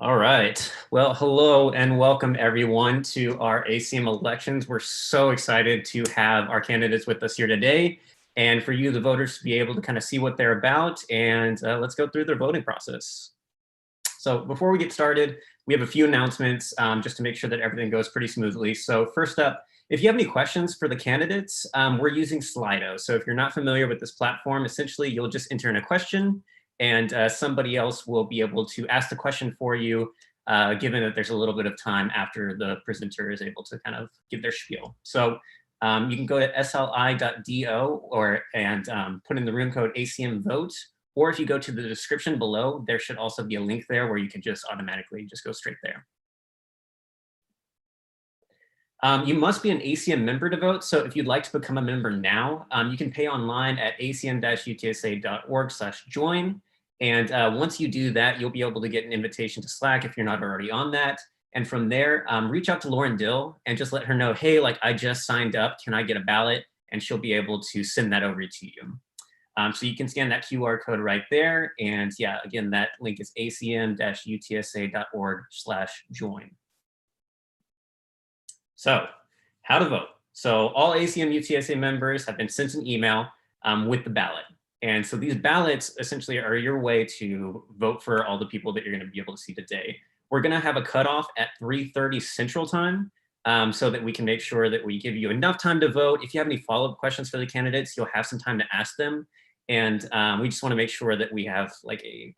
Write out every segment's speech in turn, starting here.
All right. Well, hello and welcome everyone to our ACM elections. We're so excited to have our candidates with us here today and for you, the voters, to be able to kind of see what they're about, and let's go through their voting process. So before we get started, we have a few announcements just to make sure that everything goes pretty smoothly. So first up, if you have any questions for the candidates, we're using Sli.do. So if you're not familiar with this platform, essentially you'll just enter in a question and somebody else will be able to ask the question for you, given that there's a little bit of time after the presenter is able to kind of give their spiel. So you can go to sli.do and put in the room code ACM vote, or if you go to the description below, there should also be a link there where you can just automatically just go straight there. You must be an ACM member to vote. So if you'd like to become a member now, you can pay online at acm-utsa.org/join. And once you do that, you'll be able to get an invitation to Slack if you're not already on that. And from there, reach out to Lauren Dill and just let her know, hey, like I just signed up, can I get a ballot? And she'll be able to send that over to you. So you can scan that QR code right there. And yeah, again, that link is acm-utsa.org/join. So how to vote. So all ACM UTSA members have been sent an email with the ballot. And so these ballots essentially are your way to vote for all the people that you're going to be able to see today. We're going to have a cutoff at 3:30 Central Time so that we can make sure that we give you enough time to vote. If you have any follow-up questions for the candidates, you'll have some time to ask them. And we just want to make sure that we have like a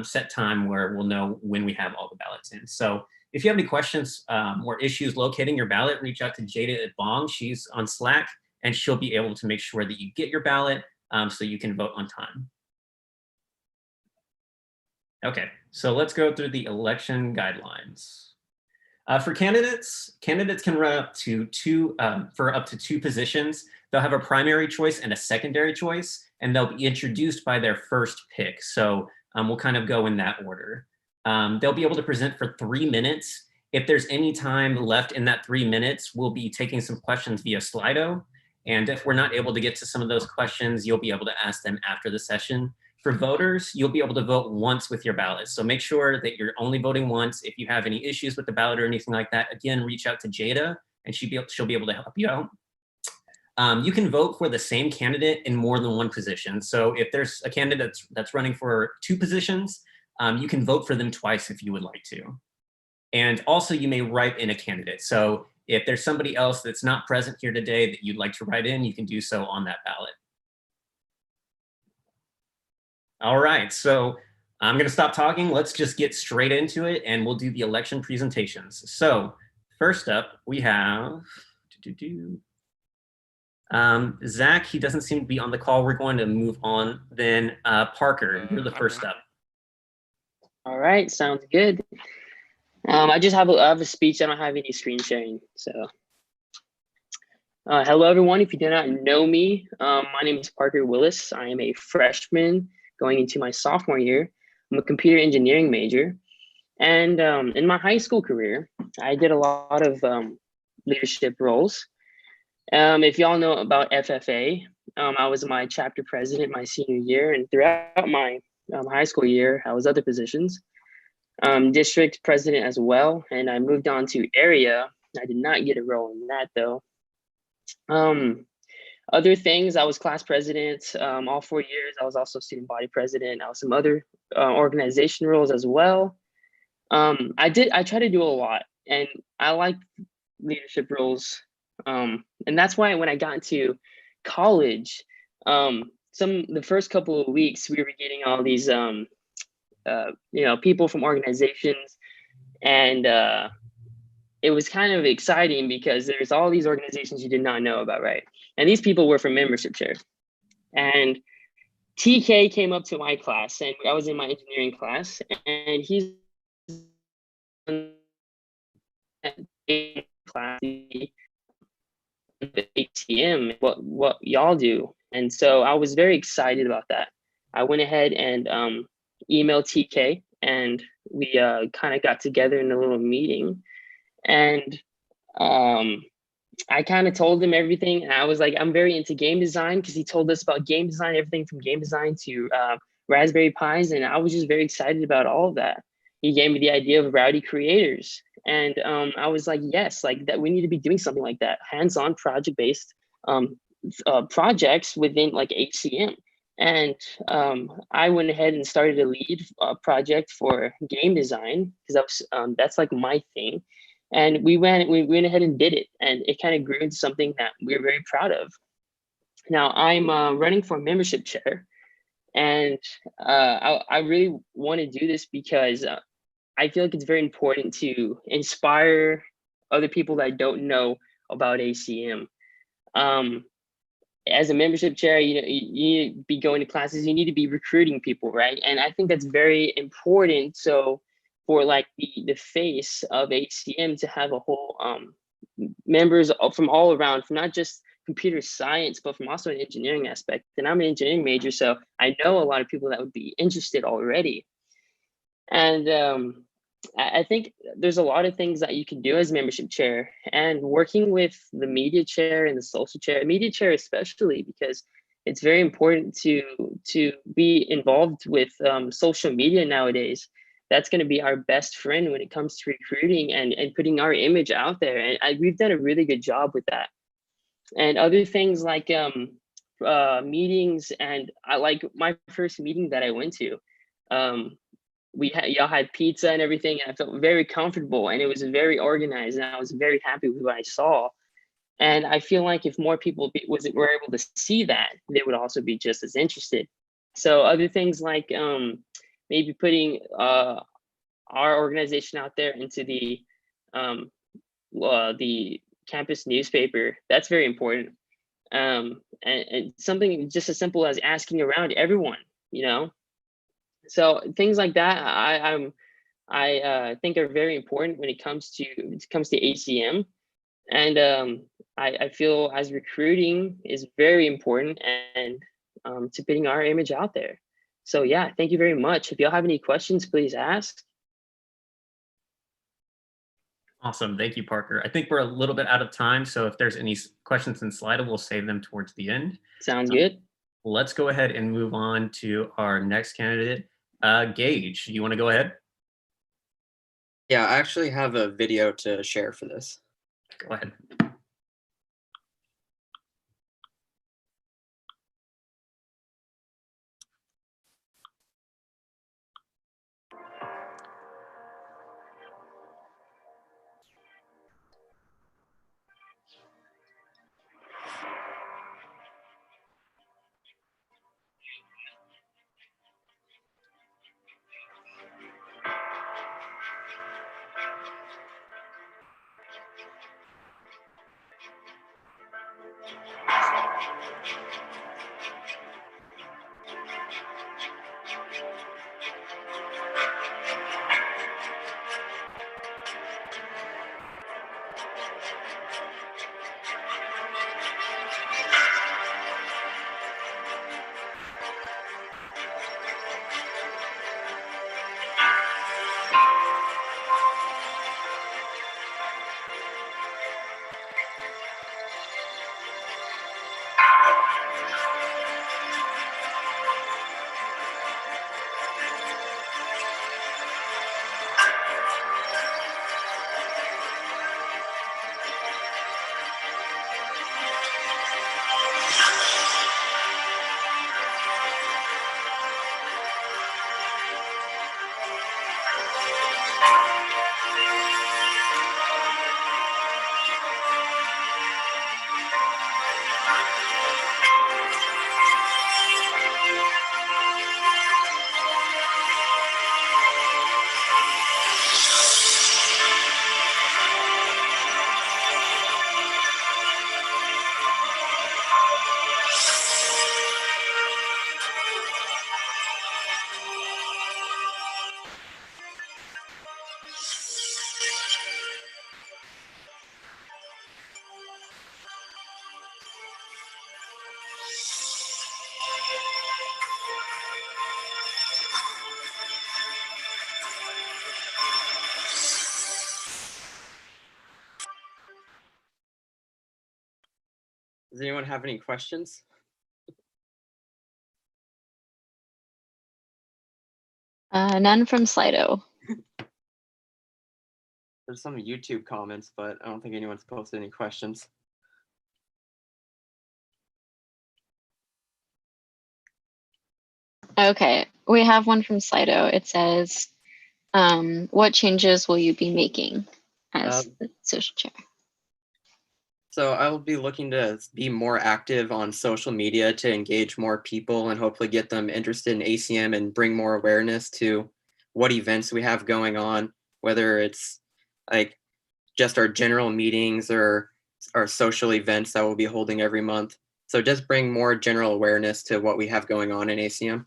set time where we'll know when we have all the ballots in. So if you have any questions or issues locating your ballot, reach out to Jada at Bong. She's on Slack, and she'll be able to make sure that you get your ballot so you can vote on time. Okay, so let's go through the election guidelines. For candidates can run up to two positions. They'll have a primary choice and a secondary choice, and they'll be introduced by their first pick. So we'll kind of go in that order. They'll be able to present for 3 minutes. If there's any time left in that 3 minutes, we'll be taking some questions via Sli.do. And if we're not able to get to some of those questions, you'll be able to ask them after the session. For voters, you'll be able to vote once with your ballot. So make sure that you're only voting once. If you have any issues with the ballot or anything like that, again, reach out to Jada and she'll be able to help you out. You can vote for the same candidate in more than one position. So if there's a candidate that's running for 2 positions, you can vote for them twice if you would like to. And also you may write in a candidate. So if there's somebody else that's not present here today that you'd like to write in, you can do so on that ballot. All right, so I'm gonna stop talking. Let's just get straight into it and we'll do the election presentations. So first up, we have, Zach, he doesn't seem to be on the call. We're going to move on. Then Parker, you're the first up. All right, sounds good. I have a speech. I don't have any screen sharing. So, hello everyone. If you do not know me, my name is Parker Willis. I am a freshman going into my sophomore year. I'm a computer engineering major, and in my high school career, I did a lot of leadership roles. If y'all know about FFA, I was my chapter president my senior year, and throughout my high school year, I was other positions. District president as well, and I moved on to area. I did not get a role in that though. Other things, I was class president all 4 years. I was also student body president. I was some other organization roles as well. I try to do a lot, and I like leadership roles. And that's why when I got into college, the first couple of weeks we were getting all these people from organizations, and it was kind of exciting because there's all these organizations you did not know about, right? And these people were from membership chair. And TK came up to my class, and I was in my engineering class, and he's in class ACM, what y'all do. And so I was very excited about that. I went ahead and emailed TK, and we kind of got together in a little meeting, and I kind of told him everything. And I was like, I'm very into game design, because he told us about game design, everything from game design to Raspberry Pis, and I was just very excited about all of that. he gave me the idea of rowdy creators. And I was like, yes, like that we need to be doing something like that, hands-on project-based projects within like ACM. And I went ahead and started a lead project for game design because that's like my thing. And we went ahead and did it, and it kind of grew into something that we're very proud of. Now I'm running for membership chair, and I really want to do this because I feel like it's very important to inspire other people that don't know about ACM. As a membership chair, you know, you need to be going to classes, you need to be recruiting people, right? And I think that's very important. So for like the face of ACM to have a whole members from all around, from not just computer science, but from also an engineering aspect. And I'm an engineering major, so I know a lot of people that would be interested already. And I think there's a lot of things that you can do as membership chair, and working with the media chair and the social chair, media chair especially, because it's very important to be involved with social media nowadays. That's going to be our best friend when it comes to recruiting and putting our image out there. And we've done a really good job with that. And other things like meetings, and I like my first meeting that I went to. Y'all had pizza and everything, and I felt very comfortable, and it was very organized, and I was very happy with what I saw. And I feel like if more people were able to see that, they would also be just as interested. So other things like maybe putting our organization out there into the campus newspaper, that's very important. And something just as simple as asking around everyone, you know. So things like that, I think are very important when it comes to ACM. And I feel as recruiting is very important, and to putting our image out there. So yeah, thank you very much. If y'all have any questions, please ask. Awesome. Thank you, Parker. I think we're a little bit out of time, so if there's any questions in Sli.do, we'll save them towards the end. Sounds good. Let's go ahead and move on to our next candidate. Gage, you want to go ahead? Yeah, I actually have a video to share for this. Go ahead. Does anyone have any questions? None from Sli.do. There's some YouTube comments, but I don't think anyone's posted any questions. Okay, we have one from Sli.do. It says, what changes will you be making as the social chair? So I will be looking to be more active on social media to engage more people and hopefully get them interested in ACM and bring more awareness to what events we have going on, whether it's like just our general meetings or our social events that we'll be holding every month. So just bring more general awareness to what we have going on in ACM.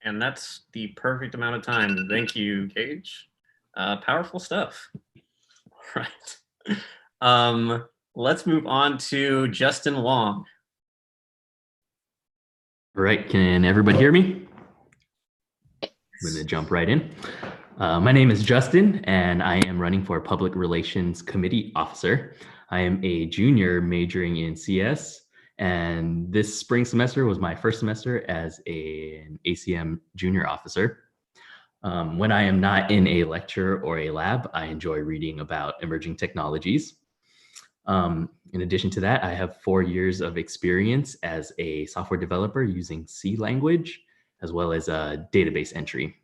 And that's the perfect amount of time. Thank you, Gage. Powerful stuff. Right. Let's move on to Justin Wong. All right, can everybody hear me? I'm going to jump right in. My name is Justin, and I am running for Public Relations Committee Officer. I am a junior majoring in CS, and this spring semester was my first semester as an ACM junior officer. When I am not in a lecture or a lab, I enjoy reading about emerging technologies. In addition to that, I have 4 years of experience as a software developer using C language, as well as database entry.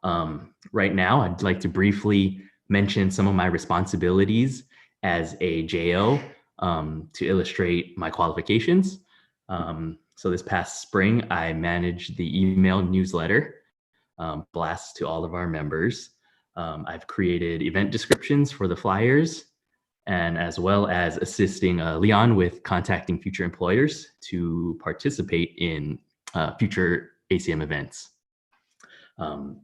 Right now, I'd like to briefly mention some of my responsibilities as a JO to illustrate my qualifications. So this past spring, I managed the email newsletter blast to all of our members. I've created event descriptions for the flyers, and as well as assisting Leon with contacting future employers to participate in future ACM events. And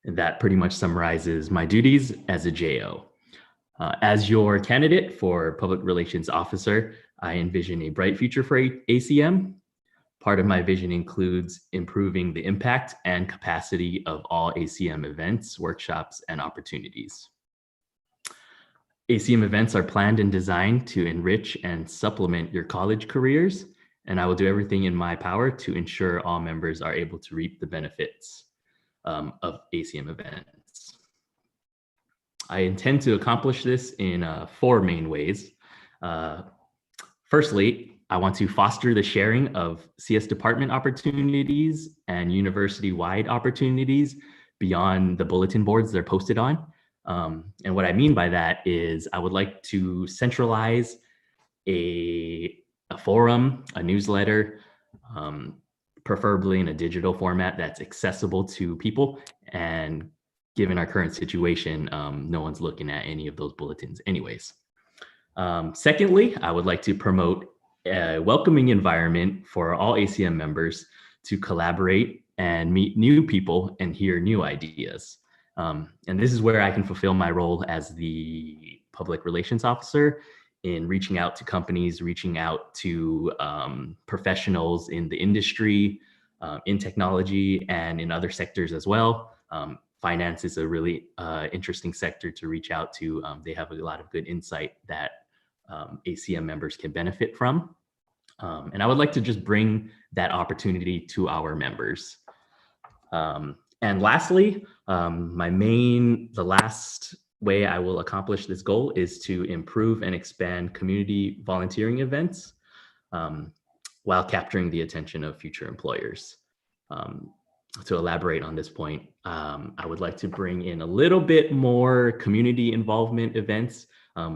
that pretty much summarizes my duties as a JO. As your candidate for Public Relations Officer, I envision a bright future for ACM. Part of my vision includes improving the impact and capacity of all ACM events, workshops, and opportunities. ACM events are planned and designed to enrich and supplement your college careers, and I will do everything in my power to ensure all members are able to reap the benefits of ACM events. I intend to accomplish this in 4 main ways. Firstly, I want to foster the sharing of CS department opportunities and university-wide opportunities beyond the bulletin boards they're posted on. And what I mean by that is I would like to centralize a forum, a newsletter, preferably in a digital format that's accessible to people. And given our current situation, no one's looking at any of those bulletins anyways. Secondly, I would like to promote a welcoming environment for all ACM members to collaborate and meet new people and hear new ideas. And this is where I can fulfill my role as the public relations officer in reaching out to companies, reaching out to professionals in the industry, in technology, and in other sectors as well. Finance is a really interesting sector to reach out to. They have a lot of good insight that ACM members can benefit from. And I would like to just bring that opportunity to our members. And lastly, the last way I will accomplish this goal is to improve and expand community volunteering events while capturing the attention of future employers. To elaborate on this point, I would like to bring in a little bit more community involvement events.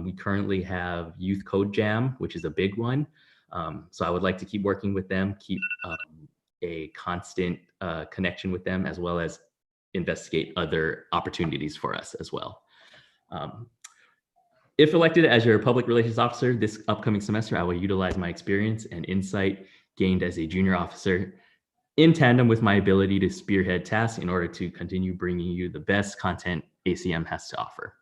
We currently have Youth Code Jam, which is a big one. So I would like to keep working with them, keep a constant connection with them, as well as investigate other opportunities for us as well. If elected as your public relations officer this upcoming semester, I will utilize my experience and insight gained as a junior officer in tandem with my ability to spearhead tasks in order to continue bringing you the best content ACM has to offer.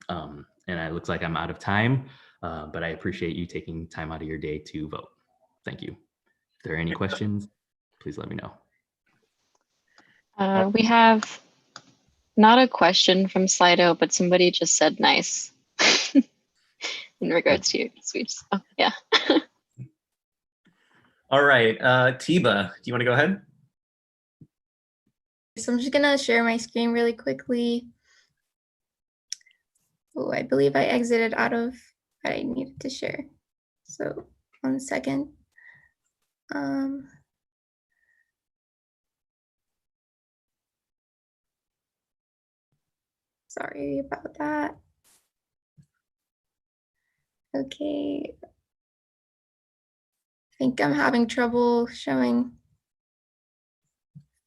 And it looks like I'm out of time, but I appreciate you taking time out of your day to vote. Thank you. If there are any questions, please let me know. We have not a question from Sli.do, but somebody just said nice in regards to your speech. Oh, yeah. All right, Tiba, do you want to go ahead? So I'm just gonna share my screen really quickly. Oh, I believe I exited out of what I needed to share. So 1 second. Sorry about that. Okay. I think I'm having trouble showing.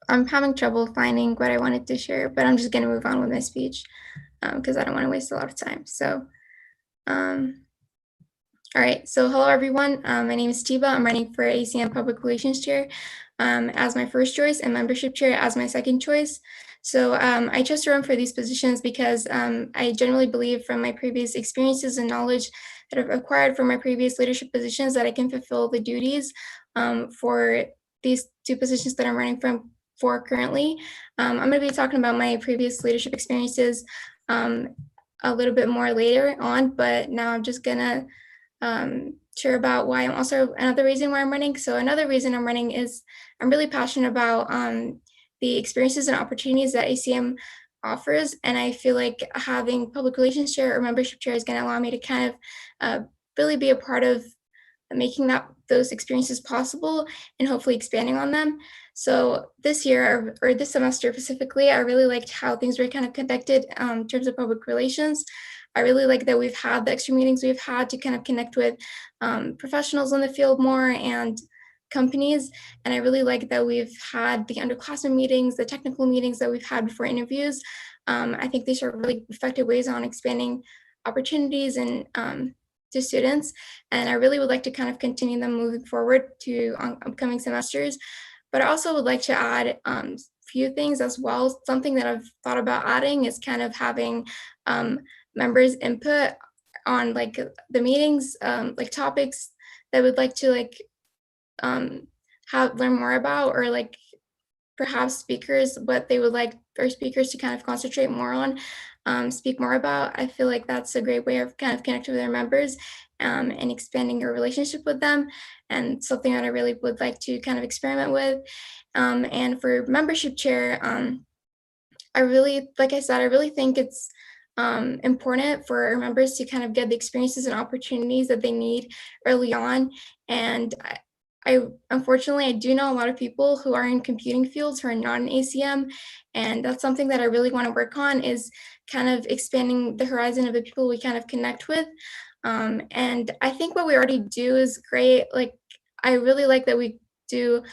I'm having trouble finding what I wanted to share, but I'm just gonna move on with my speech because I don't want to waste a lot of time. So, all right, so hello everyone. My name is Tiva. I'm running for ACM Public Relations Chair as my first choice and Membership Chair as my second choice. So I chose to run for these positions because I generally believe from my previous experiences and knowledge that I've acquired from my previous leadership positions that I can fulfill the duties for these two positions that I'm running for currently. I'm going to be talking about my previous leadership experiences a little bit more later on, but now I'm just gonna share about why I'm also another reason why I'm running. So another reason I'm running is I'm really passionate about the experiences and opportunities that ACM offers. And I feel like having public relations chair or membership chair is going to allow me to kind of really be a part of making those experiences possible and hopefully expanding on them. So this year or this semester specifically, I really liked how things were kind of conducted in terms of public relations. I really like that we've had the extra meetings we've had to kind of connect with professionals in the field more and companies. And I really like that we've had the underclassmen meetings, the technical meetings that we've had before interviews. I think these are really effective ways on expanding opportunities and to students. And I really would like to kind of continue them moving forward to upcoming semesters. But I also would like to add a few things as well. Something that I've thought about adding is kind of having members input on like the meetings, like topics that would like to like learn more about, or like perhaps speakers, what they would like our speakers to kind of concentrate more on, speak more about. I feel like that's a great way of kind of connecting with their members and expanding your relationship with them, and something that I really would like to kind of experiment with. And for membership chair, I really, like I said, I really think it's important for our members to kind of get the experiences and opportunities that they need early on. And I unfortunately, I do know a lot of people who are in computing fields who are not in ACM, and that's something that I really want to work on, is kind of expanding the horizon of the people we kind of connect with. And I think what we already do is great. Like, I really like that we do,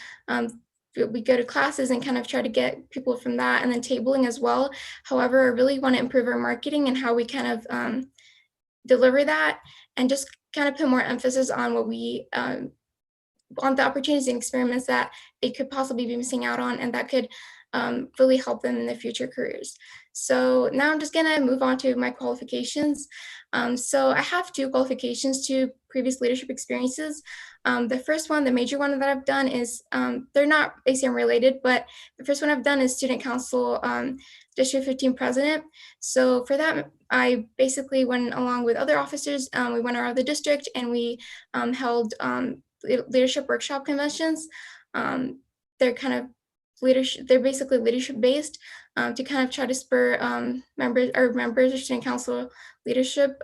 we go to classes and kind of try to get people from that, and then tabling as well. However, I really want to improve our marketing and how we kind of deliver that, and just kind of put more emphasis on what we on the opportunities and experiments that they could possibly be missing out on, and that could really help them in their future careers. So now I'm just gonna move on to my qualifications. So I have 2 qualifications to previous leadership experiences. The first one, the major one that I've done is, they're not ACM related, but the first one I've done is Student Council District 15 President. So for that, I basically went along with other officers. We went around the district and we held leadership workshop conventions. They're kind of leadership, they're basically leadership based to kind of try to spur members or student council leadership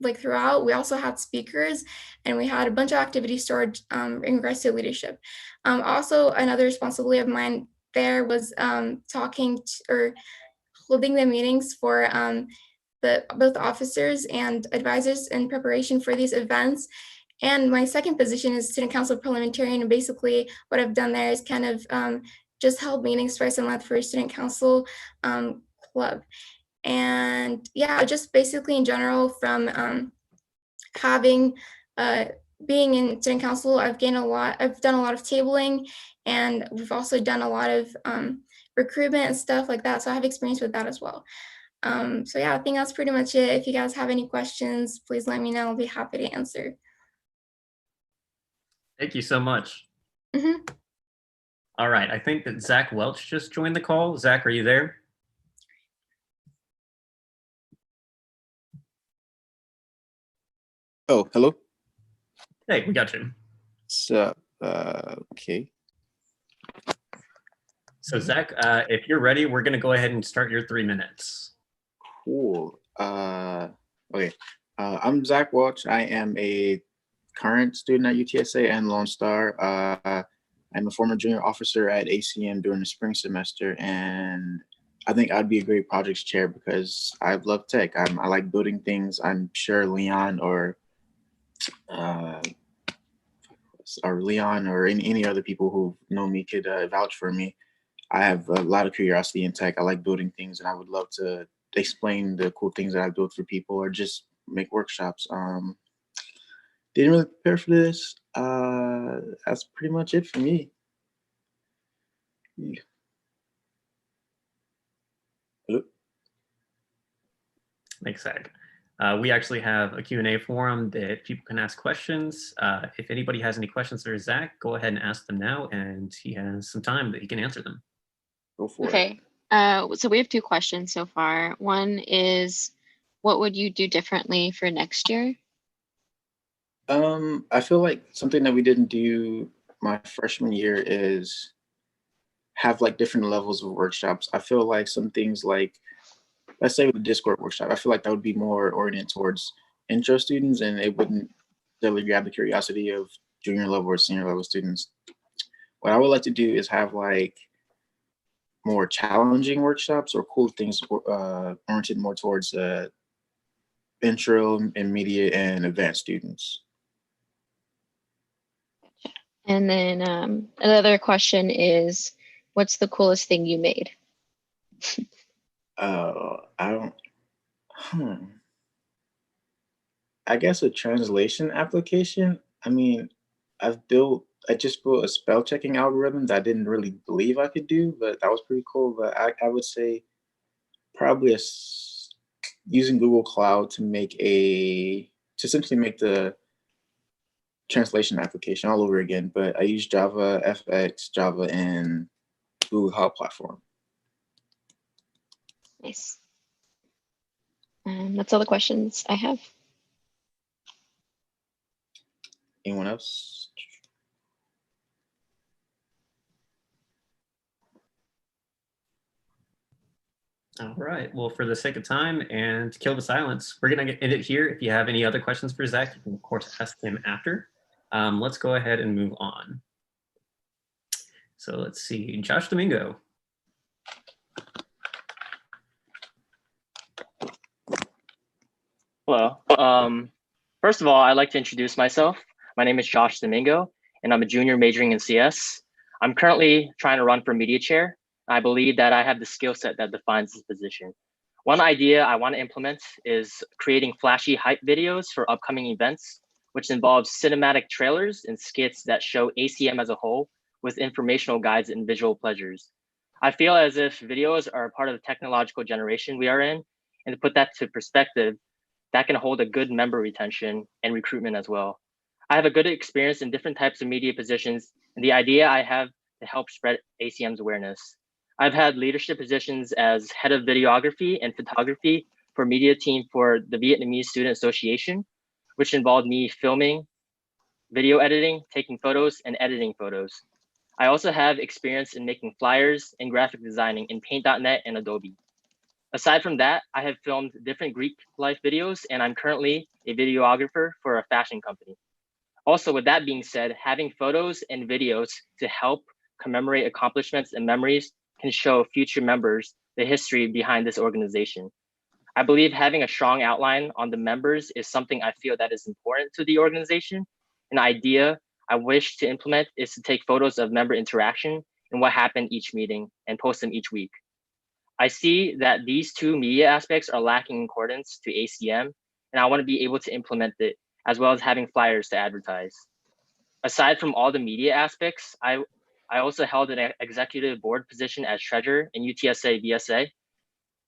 like throughout. We also had speakers and we had a bunch of activities stored in regards to leadership. Also, another responsibility of mine there was or holding the meetings for both officers and advisors in preparation for these events. And my second position is student council parliamentarian. And basically what I've done there is kind of just held meetings twice a month for a student council club. And yeah, just basically in general from having, being in student council, I've done a lot of tabling, and we've also done a lot of recruitment and stuff like that. So I have experience with that as well. So yeah, I think that's pretty much it. If you guys have any questions, please let me know. I'll be happy to answer. Thank you so much. Mm-hmm. All right, I think that Zach Welch just joined the call. Zach, are you there? Oh, hello. Hey, we got you. So, okay. So Zach, if you're ready, we're going to go ahead and start your 3 minutes. Cool. Okay. I'm Zach Welch. I am a current student at UTSA and Lone Star. I'm a former junior officer at ACM during the spring semester, and I think I'd be a great projects chair because I love tech. I like building things. I'm sure Leon or any other people who know me could vouch for me. I have a lot of curiosity in tech. I like building things, and I would love to explain the cool things that I built for people or just make workshops. Didn't really prepare for this. That's pretty much it for me. Yeah. Hello? Thanks, Zach. We actually have a Q&A forum that people can ask questions. If anybody has any questions for Zach, go ahead and ask them now, and he has some time that he can answer them. Go for it. Okay. So we have 2 questions so far. One is, what would you do differently for next year? I feel like something that we didn't do my freshman year is have like different levels of workshops. I feel like some things like, let's say with the Discord workshop, I feel like that would be more oriented towards intro students and it wouldn't really grab the curiosity of junior level or senior level students. What I would like to do is have like more challenging workshops or cool things oriented more towards intro, intermediate, and advanced students. And then another question is, what's the coolest thing you made? I guess a translation application. I mean, I just built a spell checking algorithm that I didn't really believe I could do, but that was pretty cool. But I would say probably using Google Cloud to essentially make the translation application all over again. But I use Java, FX, Java, and Google Cloud Platform. Nice. That's all the questions I have. Anyone else? All right. Well, for the sake of time and to kill the silence, we're going to end it here. If you have any other questions for Zach, you can, of course, ask him after. Let's go ahead and move on. So let's see. Josh Domingo. Hello. First of all, I'd like to introduce myself. My name is Josh Domingo, and I'm a junior majoring in CS. I'm currently trying to run for media chair. I believe that I have the skill set that defines this position. One idea I want to implement is creating flashy hype videos for upcoming events, which involves cinematic trailers and skits that show ACM as a whole with informational guides and visual pleasures. I feel as if videos are a part of the technological generation we are in, and to put that to perspective, that can hold a good member retention and recruitment as well. I have a good experience in different types of media positions, and the idea I have to help spread ACM's awareness. I've had leadership positions as head of videography and photography for media team for the Vietnamese Student Association, which involved me filming, video editing, taking photos, and editing photos. I also have experience in making flyers and graphic designing in Paint.net and Adobe. Aside from that, I have filmed different Greek life videos, and I'm currently a videographer for a fashion company. Also, with that being said, having photos and videos to help commemorate accomplishments and memories can show future members the history behind this organization. I believe having a strong outline on the members is something I feel that is important to the organization. An idea I wish to implement is to take photos of member interaction and what happened each meeting and post them each week. I see that these 2 media aspects are lacking in accordance to ACM, and I want to be able to implement it, as well as having flyers to advertise. Aside from all the media aspects, I also held an executive board position as treasurer in UTSA VSA,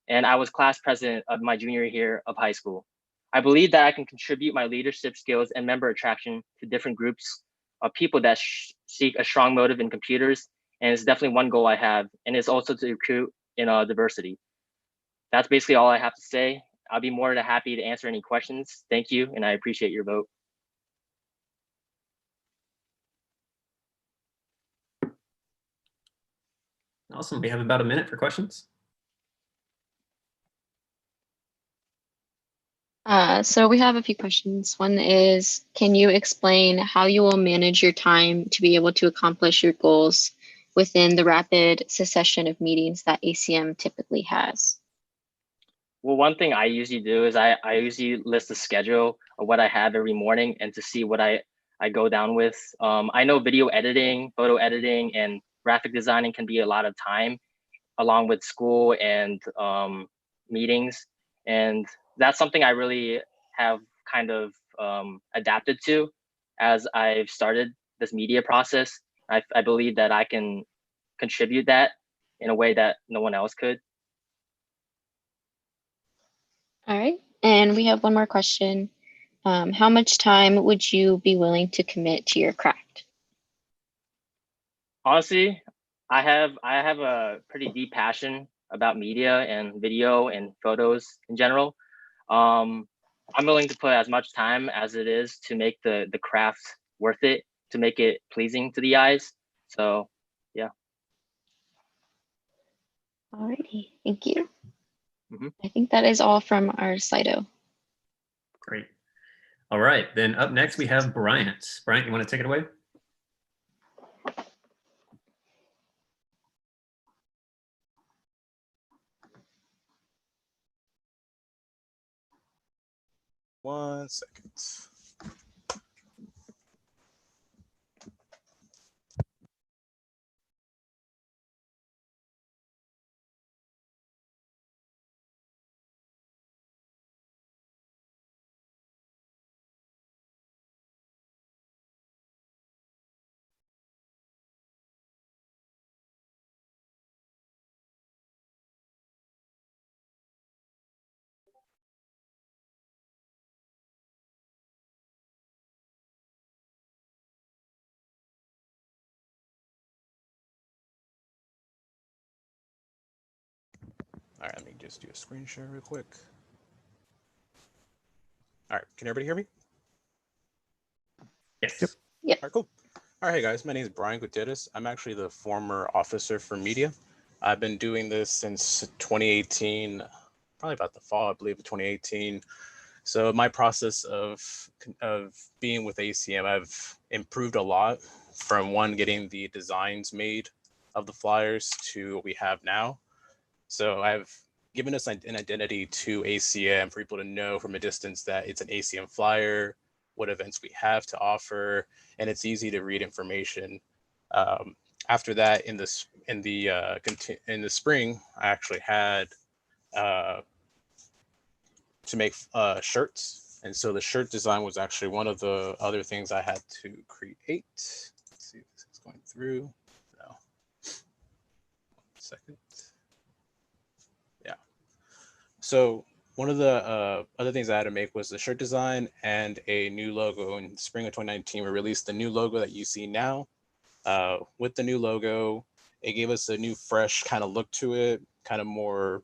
and I was class president of my junior year of high school. I believe that I can contribute my leadership skills and member attraction to different groups of people that seek a strong motive in computers, and it's definitely one goal I have, and it's also to recruit in diversity. That's basically all I have to say. I'll be more than happy to answer any questions. Thank you, and I appreciate your vote. Awesome. We have about a minute for questions. So we have a few questions. One is, can you explain how you will manage your time to be able to accomplish your goals within the rapid succession of meetings that ACM typically has? Well, one thing I usually do is I usually list the schedule of what I have every morning and to see what I go down with. I know video editing, photo editing, and graphic designing can be a lot of time along with school and meetings. And that's something I really have kind of adapted to as I've started this media process. I believe that I can contribute that in a way that no one else could. All right. And we have one more question. How much time would you be willing to commit to your craft? Honestly, I have a pretty deep passion about media and video and photos in general. I'm willing to put as much time as it is to make the craft worth it, to make it pleasing to the eyes. So yeah. All righty. Thank you. Mhm. I think that is all from our Sli.do. Great. All right, then up next we have Bryant. Bryant, you want to take it away? One second. All right, let me just do a screen share real quick. All right, can everybody hear me? Yes. Yep. All right, cool. All right, hey guys, my name is Brian Gutierrez. I'm actually the former officer for media. I've been doing this since 2018, probably about the fall, I believe, of 2018. So my process of being with ACM, I've improved a lot from one, getting the designs made of the flyers to what we have now. So I've given us an identity to ACM for people to know from a distance that it's an ACM flyer, what events we have to offer, and it's easy to read information. After that, in the spring, I actually had to make shirts, and so the shirt design was actually one of the other things I had to create. Let's see if this is going through. No. 1 second. Yeah. So one of the other things I had to make was the shirt design and a new logo. In spring of 2019, we released the new logo that you see now. With the new logo, it gave us a new, fresh kind of look to it, kind of more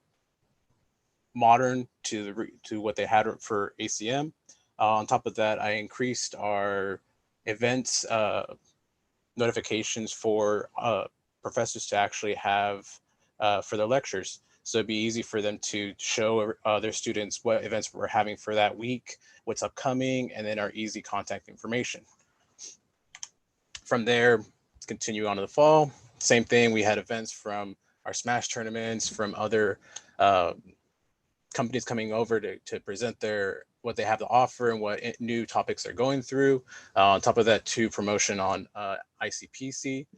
modern to what they had for ACM. On top of that, I increased our events notifications for professors to actually have for their lectures. So it'd be easy for them to show their students what events we're having for that week, what's upcoming, and then our easy contact information. From there, continue on to the fall. Same thing, we had events from our Smash tournaments, from other companies coming over to present what they have to offer and what new topics they're going through. On top of that, too, promotion on ICPC.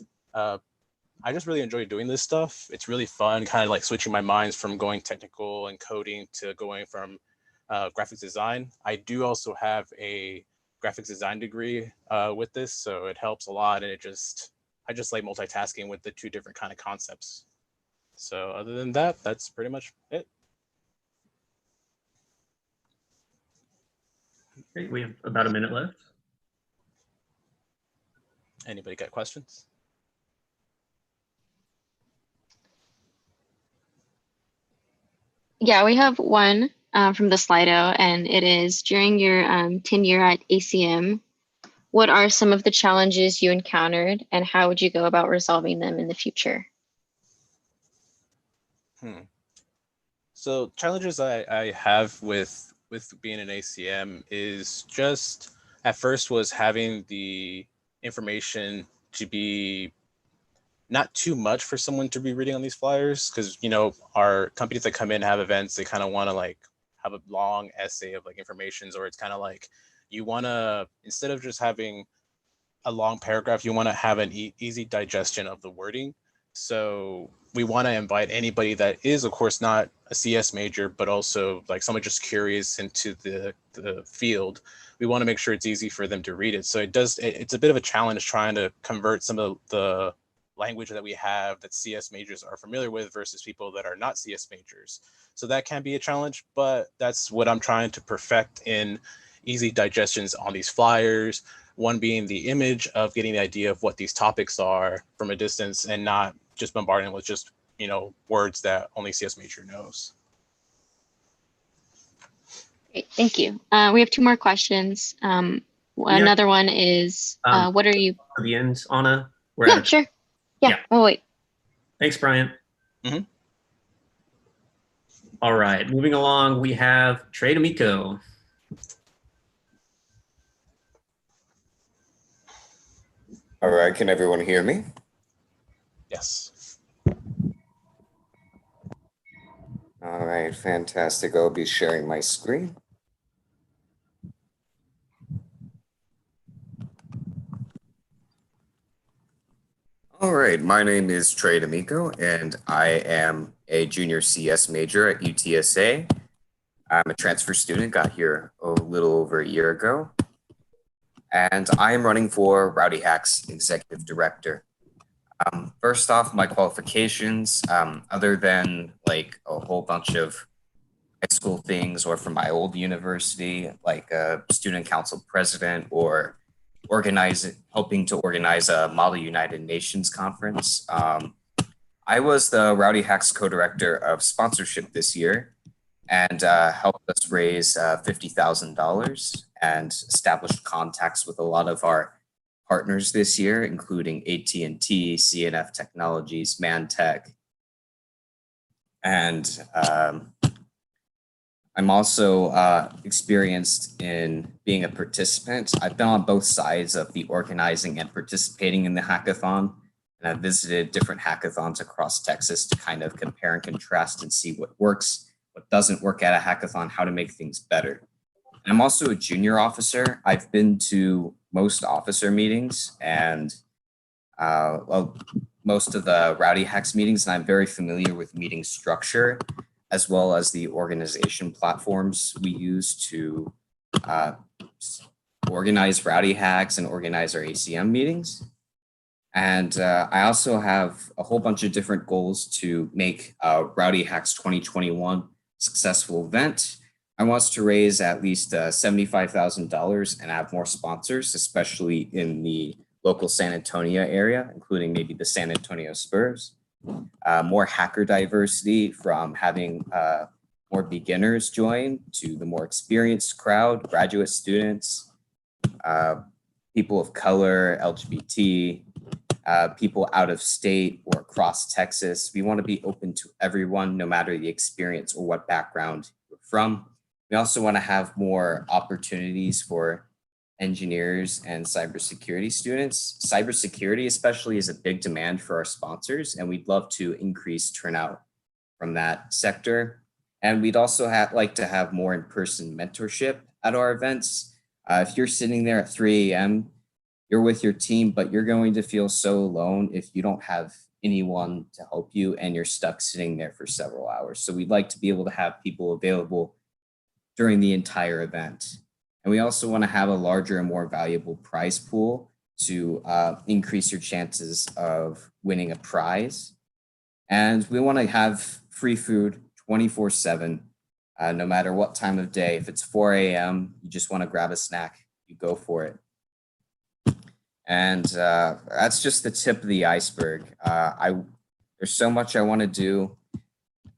I just really enjoy doing this stuff. It's really fun, kind of like switching my minds from going technical and coding to going from graphics design. I do also have a graphics design degree with this, so it helps a lot. And I just like multitasking with the two different kind of concepts. So other than that, that's pretty much it. Great. We have about a minute left. Anybody got questions? Yeah, we have one from the Sli.do, and it is, during your tenure at ACM, what are some of the challenges you encountered and how would you go about resolving them in the future? So challenges I have with being an ACM is just at first was having the information to be not too much for someone to be reading on these flyers, because our companies that come in have events, they kind of want to like have a long essay of like informations, or it's kind of like you want to, instead of just having a long paragraph, you want to have an easy digestion of the wording. So we want to invite anybody that is, of course, not a CS major, but also like someone just curious into the field. We want to make sure it's easy for them to read it. So it's a bit of a challenge trying to convert some of the language that we have that CS majors are familiar with versus people that are not CS majors. So that can be a challenge, but that's what I'm trying to perfect in easy digestions on these flyers. One being the image of getting the idea of what these topics are from a distance and not just bombarding with just, words that only CS major knows. Great, thank you. We have two more questions. Another one is, what are you? At the end, Anna. Yeah, sure. Yeah. Oh, wait. Thanks, Brian. All right, moving along, we have Trey D'Amico. All right, can everyone hear me? Yes. All right, fantastic. I'll be sharing my screen. All right, my name is Trey D'Amico, and I am a junior CS major at UTSA. I'm a transfer student, got here a little over a year ago, and I am running for Rowdy Hack's executive director. First off, my qualifications, other than like a whole bunch of high school things or from my old university, like a student council president or helping to organize a Model United Nations conference. I was the Rowdy Hacks co-director of sponsorship this year and helped us raise $50,000 and established contacts with a lot of our partners this year, including AT&T, CNF Technologies, Mantech, and I'm also experienced in being a participant. I've been on both sides of the organizing and participating in the hackathon, and I've visited different hackathons across Texas to kind of compare and contrast and see what works, what doesn't work at a hackathon, how to make things better. And I'm also a junior officer. I've been to most officer meetings and most of the Rowdy Hacks meetings, and I'm very familiar with meeting structure as well as the organization platforms we use to organize Rowdy Hacks and organize our ACM meetings. And I also have a whole bunch of different goals to make Rowdy Hacks 2021 successful event. I want us to raise at least $75,000 and have more sponsors, especially in the local San Antonio area, including maybe the San Antonio Spurs. More hacker diversity, from having more beginners join to the more experienced crowd, graduate students, people of color, LGBT, people out of state or across Texas. We want to be open to everyone, no matter the experience or what background you're from. We also want to have more opportunities for engineers and cybersecurity students. Cybersecurity especially is a big demand for our sponsors, and we'd love to increase turnout from that sector. And we'd also like to have more in-person mentorship at our events. If you're sitting there at 3 a.m., you're with your team, but you're going to feel so alone if you don't have anyone to help you and you're stuck sitting there for several hours. So we'd like to be able to have people available during the entire event. And we also want to have a larger and more valuable prize pool to increase your chances of winning a prize. And we want to have free food 24/7, no matter what time of day. If it's 4 a.m., you just want to grab a snack, you go for it. And that's just the tip of the iceberg. There's so much I want to do,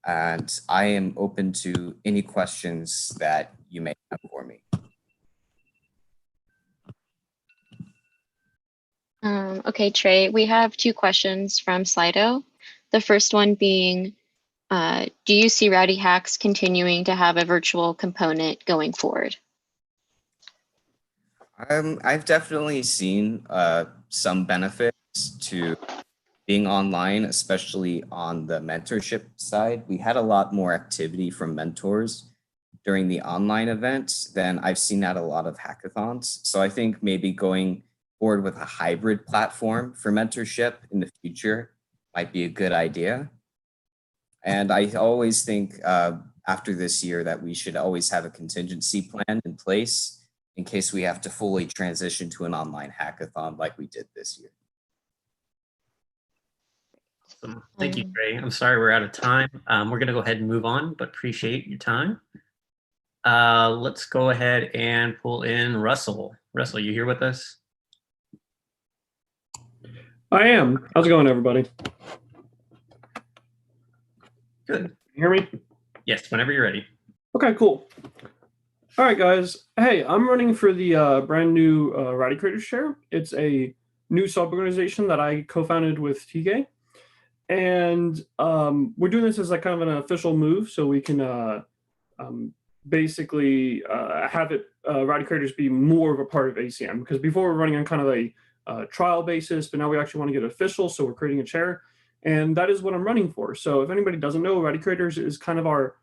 and I am open to any questions that you may have for me. Okay, Trey, we have two questions from Sli.do. The first one being, Do you see Rowdy Hacks continuing to have a virtual component going forward? I've definitely seen some benefits to being online, especially on the mentorship side. We had a lot more activity from mentors during the online events than I've seen at a lot of hackathons. So I think maybe going forward with a hybrid platform for mentorship in the future might be a good idea. And I always think after this year that we should always have a contingency plan in place in case we have to fully transition to an online hackathon like we did this year. Awesome. Thank you, Trey. I'm sorry we're out of time. We're going to go ahead and move on, but appreciate your time. Let's go ahead and pull in Russell. Russell, you here with us? I am. How's it going, everybody? Good. Can you hear me? Yes, whenever you're ready. Okay, cool. All right, guys. Hey, I'm running for the brand new Rowdy Creators Chair. It's a new sub-organization that I co-founded with TK. And we're doing this as like kind of an official move so we can basically have it Rowdy Creators be more of a part of ACM, because before we're running on kind of a trial basis, but now we actually want to get official, so we're creating a chair, and that is what I'm running for. So if anybody doesn't know, Rowdy Creators is kind of our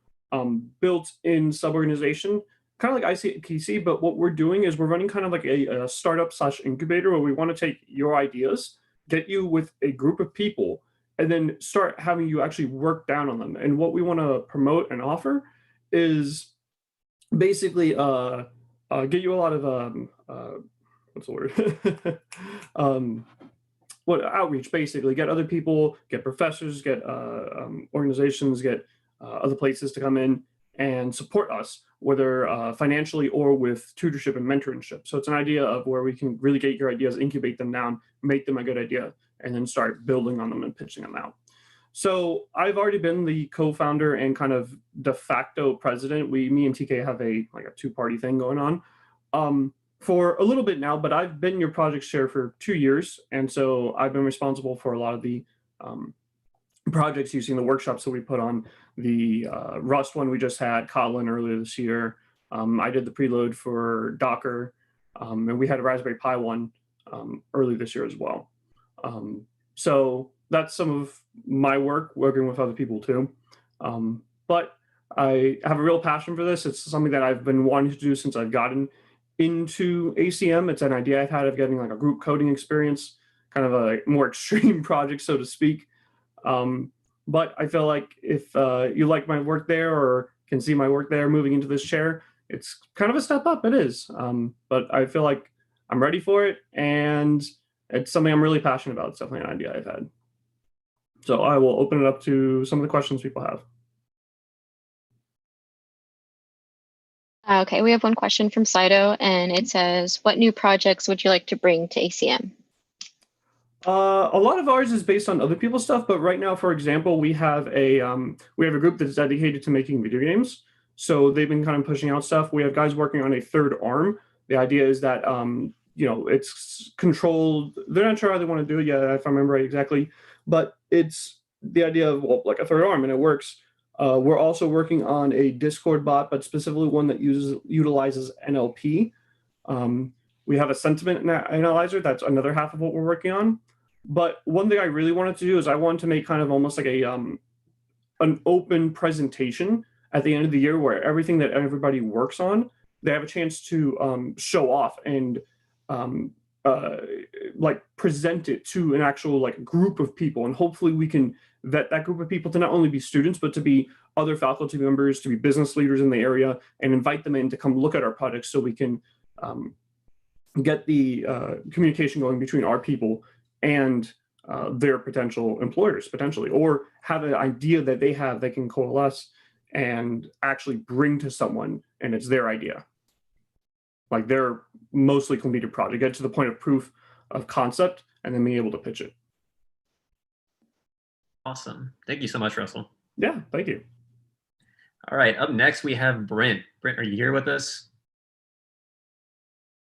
built-in sub-organization, kind of like ICPC, but what we're doing is we're running kind of like a startup / incubator where we want to take your ideas, get you with a group of people, and then start having you actually work down on them. And what we want to promote and offer is basically get you a lot of what's the word? Outreach, basically. Get other people, get professors, get organizations, get other places to come in and support us, whether financially or with tutorship and mentorship. So it's an idea of where we can really get your ideas, incubate them down, make them a good idea, and then start building on them and pitching them out. So I've already been the co-founder and kind of de facto president. Me and TK have a two-party thing going on for a little bit now, but I've been your project chair for 2 years. And so I've been responsible for a lot of the projects using the workshops that we put on. The Rust one we just had, Kotlin earlier this year. I did the preload for Docker, and we had a Raspberry Pi one earlier this year as well. So that's some of my work, working with other people too. But I have a real passion for this. It's something that I've been wanting to do since I've gotten into ACM. It's an idea I've had of getting like a group coding experience, kind of a more extreme project, so to speak. But I feel like if you like my work there or can see my work there moving into this chair, it's kind of a step up. It is. But I feel like I'm ready for it, and it's something I'm really passionate about. It's definitely an idea I've had. So I will open it up to some of the questions people have. Okay, we have one question from Sli.do, and it says, what new projects would you like to bring to ACM? A lot of ours is based on other people's stuff, but right now, for example, we have a group that's dedicated to making video games. So they've been kind of pushing out stuff. We have guys working on a third arm. The idea is that it's controlled. They're not sure how they want to do it yet, if I remember right exactly, but it's the idea of like a third arm, and it works. We're also working on a Discord bot, but specifically one that utilizes NLP. We have a sentiment analyzer. That's another half of what we're working on. But one thing I really wanted to do is I wanted to make kind of almost like an open presentation at the end of the year where everything that everybody works on, they have a chance to show off and like present it to an actual like group of people. And hopefully we can vet that group of people to not only be students, but to be other faculty members, to be business leaders in the area, and invite them in to come look at our projects so we can get the communication going between our people and their potential employers, potentially, or have an idea that they have that can coalesce and actually bring to someone, and it's their idea. Like their mostly completed project, get to the point of proof of concept, and then being able to pitch it. Awesome. Thank you so much, Russell. Yeah, thank you. All right, up next we have Brent. Brent, are you here with us?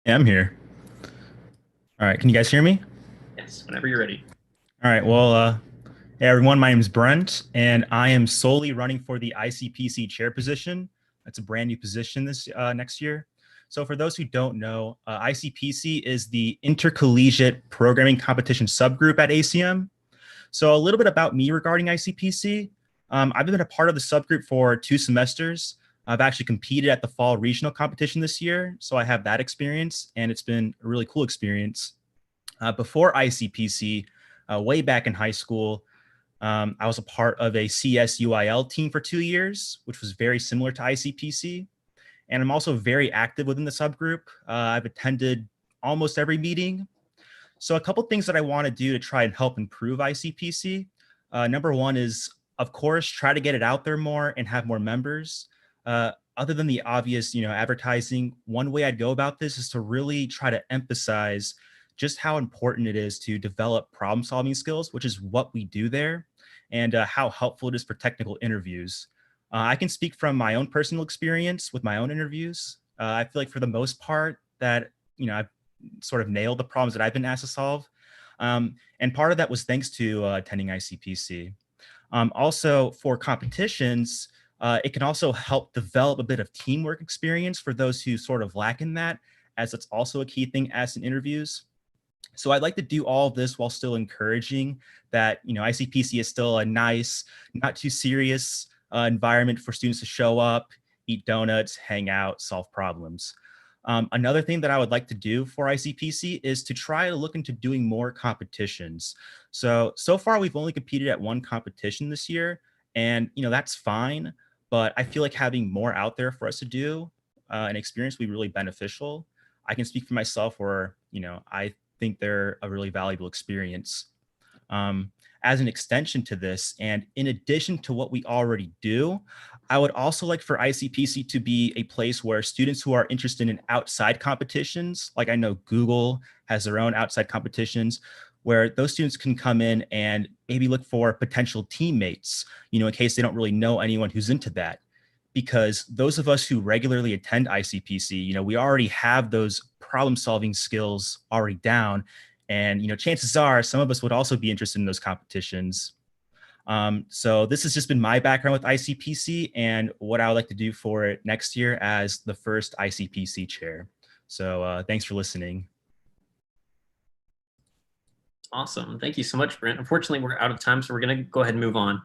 Yeah, I'm here. All right, can you guys hear me? Yes, whenever you're ready. All right, well, Hey everyone, my name is Brent, and I am solely running for the ICPC chair position. That's a brand new position this next year. So for those who don't know, ICPC is the Intercollegiate Programming Competition subgroup at ACM. So a little bit about me regarding ICPC. I've been a part of the subgroup for 2 semesters. I've actually competed at the fall regional competition this year, so I have that experience, and it's been a really cool experience. Before ICPC, way back in high school, I was a part of a CSUIL team for 2 years, which was very similar to ICPC. And I'm also very active within the subgroup. I've attended almost every meeting. So a couple things that I want to do to try and help improve ICPC. Number one is, of course, try to get it out there more and have more members. Other than the obvious, advertising, one way I'd go about this is to really try to emphasize just how important it is to develop problem-solving skills, which is what we do there, and how helpful it is for technical interviews. I can speak from my own personal experience with my own interviews. I feel like for the most part that, I've sort of nailed the problems that I've been asked to solve. And part of that was thanks to attending ICPC. Also for competitions, it can also help develop a bit of teamwork experience for those who sort of lack in that, as it's also a key thing asked in interviews. So I'd like to do all of this while still encouraging that, ICPC is still a nice, not too serious environment for students to show up, eat donuts, hang out, solve problems. Another thing that I would like to do for ICPC is to try to look into doing more competitions. So far we've only competed at 1 competition this year, and that's fine, but I feel like having more out there for us to do and experience would be really beneficial. I can speak for myself where, I think they're a really valuable experience. As an extension to this, and in addition to what we already do, I would also like for ICPC to be a place where students who are interested in outside competitions, like I know Google has their own outside competitions, where those students can come in and maybe look for potential teammates, in case they don't really know anyone who's into that. Because those of us who regularly attend ICPC, we already have those problem-solving skills already down. And, chances are some of us would also be interested in those competitions. So this has just been my background with ICPC and what I would like to do for it next year as the first ICPC chair. So thanks for listening. Awesome. Thank you so much, Brent. Unfortunately, we're out of time, so we're going to go ahead and move on.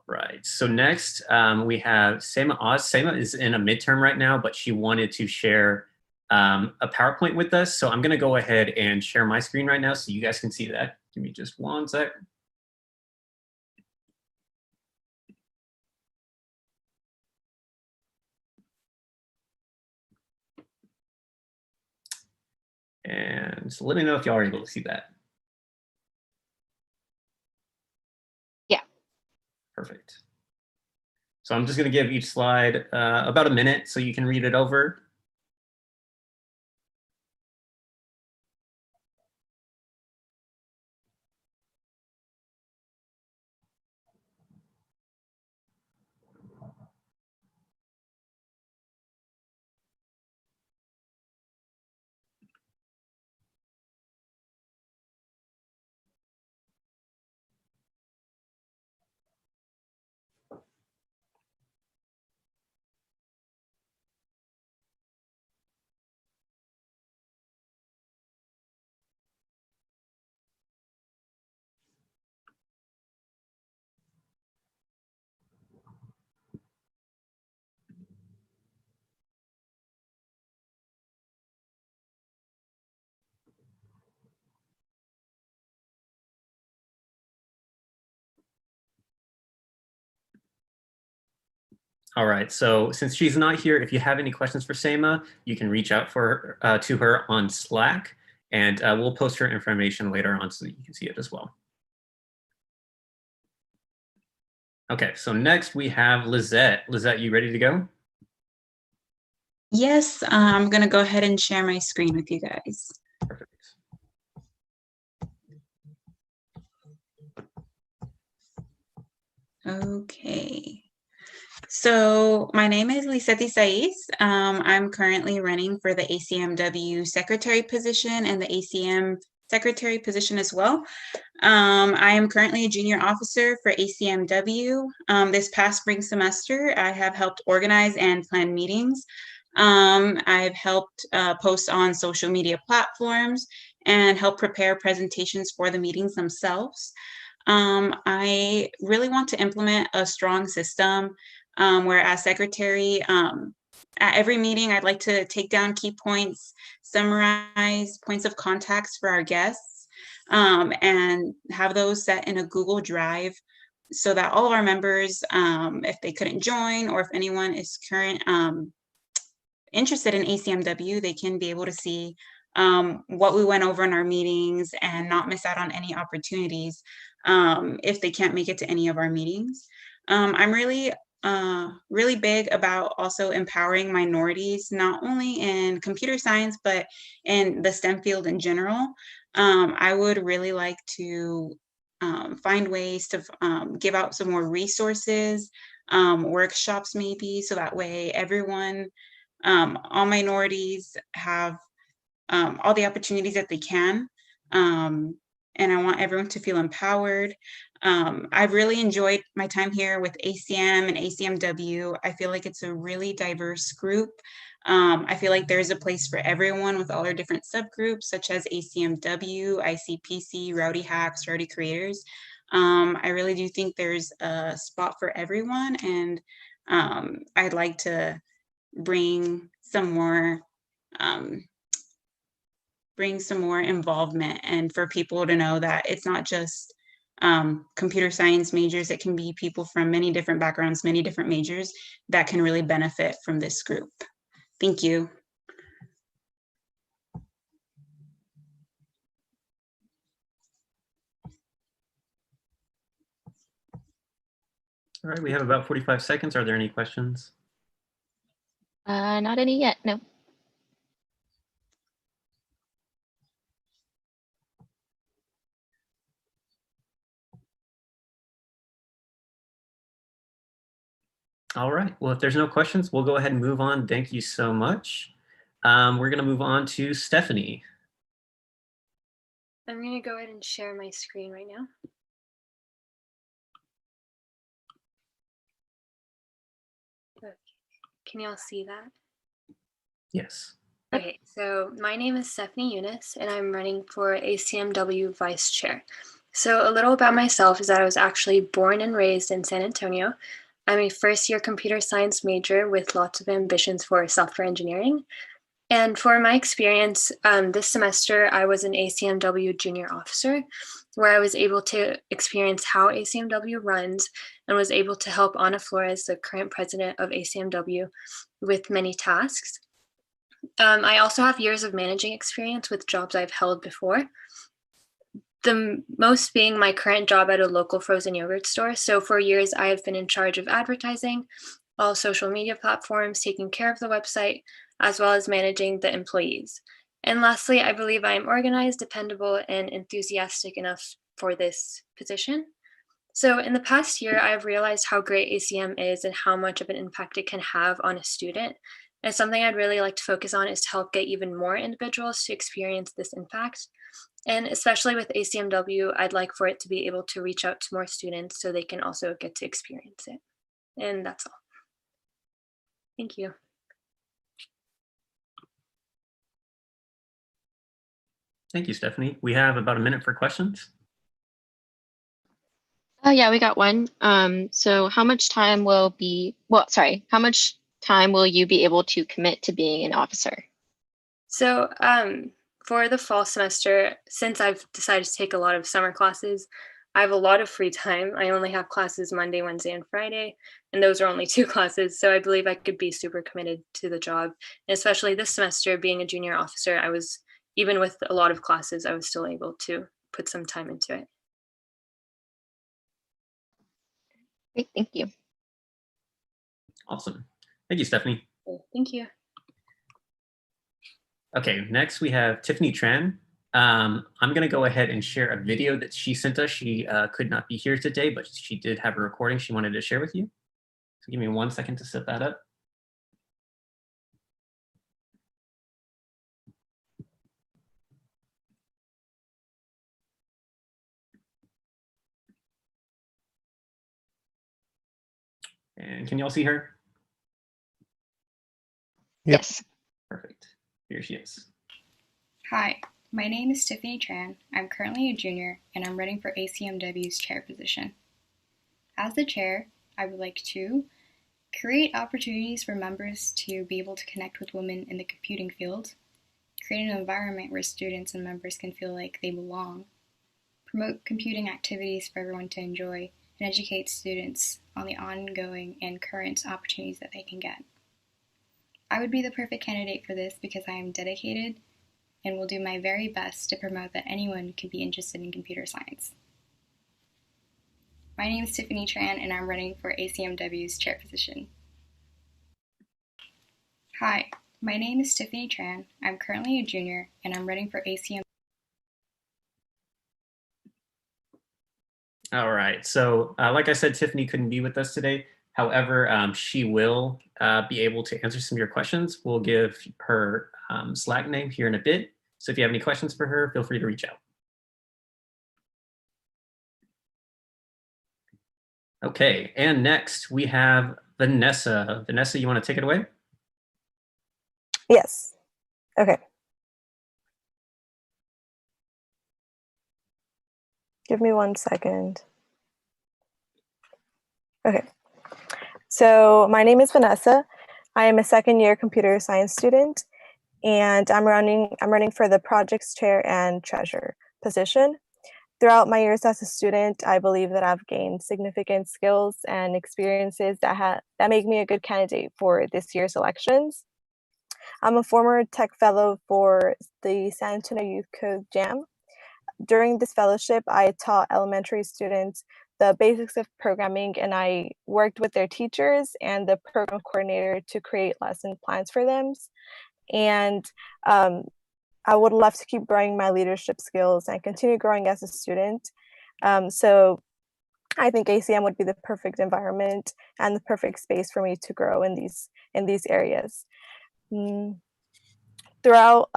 Right. So next we have Seema Oz. Seema is in a midterm right now, but she wanted to share a PowerPoint with us. So I'm going to go ahead and share my screen right now so you guys can see that. Give me just one sec. And so let me know if y'all are able to see that. Yeah. Perfect. So I'm just going to give each slide about a minute so you can read it over. All right, so since she's not here, if you have any questions for Seema, you can reach out to her on Slack, and we'll post her information later on so that you can see it as well. Okay, so next we have Lizette. Lizette, you ready to go? Yes, I'm going to go ahead and share my screen with you guys. Perfect. Okay. So my name is Lisette Saiz. I'm currently running for the ACMW secretary position and the ACM secretary position as well. I am currently a junior officer for ACMW. This past spring semester, I have helped organize and plan meetings. I've helped post on social media platforms and help prepare presentations for the meetings themselves. I really want to implement a strong system where, as secretary, at every meeting, I'd like to take down key points, summarize points of contacts for our guests, and have those set in a Google Drive so that all of our members, if they couldn't join or if anyone is interested in ACMW, they can be able to see what we went over in our meetings and not miss out on any opportunities if they can't make it to any of our meetings. I'm really big about also empowering minorities, not only in computer science, but in the STEM field in general. I would really like to find ways to give out some more resources, workshops maybe, so that way everyone, all minorities have all the opportunities that they can. And I want everyone to feel empowered. I've really enjoyed my time here with ACM and ACMW. I feel like it's a really diverse group. I feel like there's a place for everyone with all our different subgroups, such as ACMW, ICPC, Rowdy Hacks, Rowdy Creators. I really do think there's a spot for everyone, and I'd like to bring some more involvement, and for people to know that it's not just computer science majors. It can be people from many different backgrounds, many different majors that can really benefit from this group. Thank you. All right, we have about 45 seconds. Are there any questions? Not any yet, no. All right, well, if there's no questions, we'll go ahead and move on. Thank you so much. We're gonna move on to Stephanie. I'm gonna go ahead and share my screen right now. Okay. Can y'all see that? Yes. Okay, so my name is Stephanie Eunice, and I'm running for ACMW Vice Chair. So a little about myself is that I was actually born and raised in San Antonio. I'm a first-year computer science major with lots of ambitions for software engineering. And for my experience, this semester, I was an ACMW junior officer, where I was able to experience how ACMW runs and was able to help Ana Flores, the current president of ACMW, with many tasks. I also have years of managing experience with jobs I've held before. The most being my current job at a local frozen yogurt store. So for years, I have been in charge of advertising, all social media platforms, taking care of the website, as well as managing the employees. And lastly, I believe I am organized, dependable, and enthusiastic enough for this position. So in the past year, I've realized how great ACM is and how much of an impact it can have on a student. And something I'd really like to focus on is to help get even more individuals to experience this impact. And especially with ACMW, I'd like for it to be able to reach out to more students so they can also get to experience it. And that's all. Thank you. Thank you, Stephanie. We have about a minute for questions. Oh yeah, we got one. So how much time will how much time will you be able to commit to being an officer? So for the fall semester, since I've decided to take a lot of summer classes, I have a lot of free time. I only have classes Monday, Wednesday, and Friday, and those are only 2 classes. So I believe I could be super committed to the job. And especially this semester, being a junior officer, even with a lot of classes, I was still able to put some time into it. Great, thank you. Awesome. Thank you, Stephanie. Thank you. Okay, next we have Tiffany Tran. I'm going to go ahead and share a video that she sent us. She could not be here today, but she did have a recording she wanted to share with you. So give me 1 second to set that up. And can you all see her? Yep. Yes. Perfect. Here she is. Hi, my name is Tiffany Tran. I'm currently a junior and I'm running for ACMW's chair position. As the chair, I would like to create opportunities for members to be able to connect with women in the computing field, create an environment where students and members can feel like they belong, promote computing activities for everyone to enjoy, and educate students on the ongoing and current opportunities that they can get. I would be the perfect candidate for this because I am dedicated and will do my very best to promote that anyone could be interested in computer science. My name is Tiffany Tran and I'm running for ACMW's chair position. Hi, my name is Tiffany Tran. I'm currently a junior and I'm running for ACM. All right. So like I said, Tiffany couldn't be with us today. However, she will be able to answer some of your questions. We'll give her Slack name here in a bit. So if you have any questions for her, feel free to reach out. Okay, and next we have Vanessa. Vanessa, you want to take it away? Yes. Okay. Give me 1 second. Okay. So my name is Vanessa. I am a second-year computer science student, and I'm running for the projects chair and treasurer position. Throughout my years as a student, I believe that I've gained significant skills and experiences that make me a good candidate for this year's elections. I'm a former tech fellow for the San Antonio Youth Code Jam. During this fellowship, I taught elementary students the basics of programming, and I worked with their teachers and the program coordinator to create lesson plans for them. And I would love to keep growing my leadership skills and continue growing as a student. So I think ACM would be the perfect environment and the perfect space for me to grow in these areas. Throughout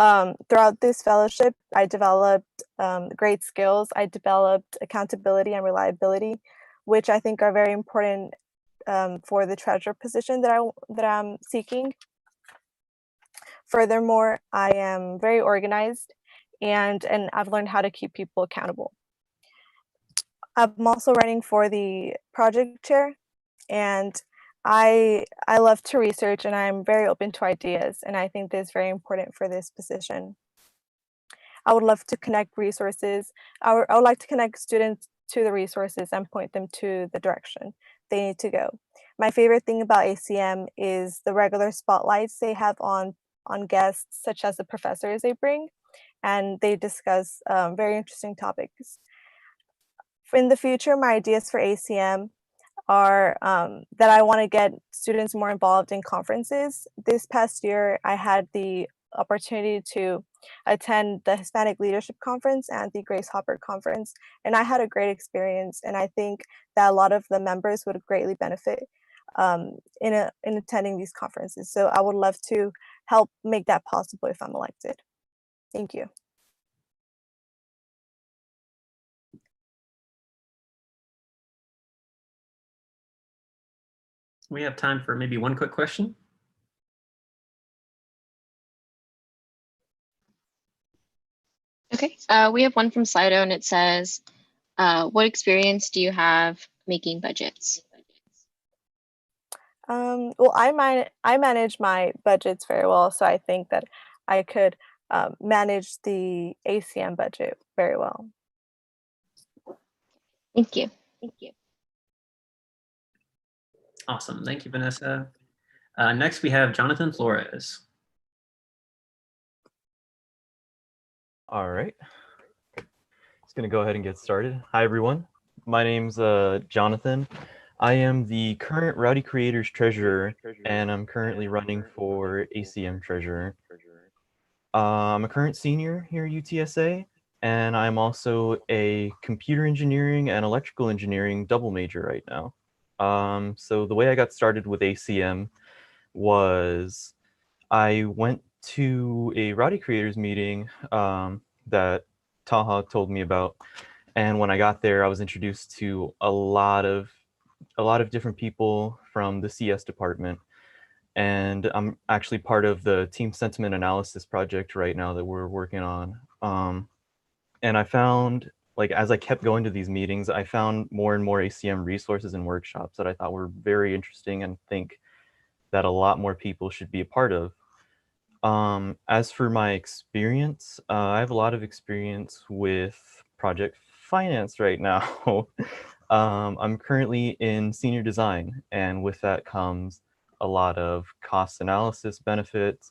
this fellowship, I developed great skills. I developed accountability and reliability, which I think are very important for the treasurer position that I'm seeking. Furthermore, I am very organized, and I've learned how to keep people accountable. I'm also running for the project chair, and I love to research, and I'm very open to ideas, and I think this is very important for this position. I would love to connect resources. I would like to connect students to the resources and point them to the direction they need to go. My favorite thing about ACM is the regular spotlights they have on guests, such as the professors they bring, and they discuss very interesting topics. In the future, my ideas for ACM are that I want to get students more involved in conferences. This past year, I had the opportunity to attend the Hispanic Leadership Conference and the Grace Hopper Conference, and I had a great experience, and I think that a lot of the members would greatly benefit in attending these conferences. So I would love to help make that possible if I'm elected. Thank you. We have time for maybe one quick question. Okay, we have one from Sli.do, and it says, what experience do you have making budgets? Well, I manage my budgets very well, so I think that I could manage the ACM budget very well. Thank you. Thank you. Awesome. Thank you, Vanessa. Next, we have Jonathan Flores. All right. Just going to go ahead and get started. Hi, everyone. My name's Jonathan. I am the current Rowdy Creators Treasurer, and I'm currently running for ACM Treasurer. I'm a current senior here at UTSA, and I'm also a computer engineering and electrical engineering double major right now. So the way I got started with ACM was I went to a Rowdy Creators meeting that Taha told me about. And when I got there, I was introduced to a lot of a lot of different people from the CS department, and I'm actually part of the team sentiment analysis project right now that we're working on. And I found, like, as I kept going to these meetings, I found more and more ACM resources and workshops that I thought were very interesting and think that a lot more people should be a part of. As for my experience, I have a lot of experience with project finance right now. I'm currently in senior design, and with that comes a lot of cost analysis benefits.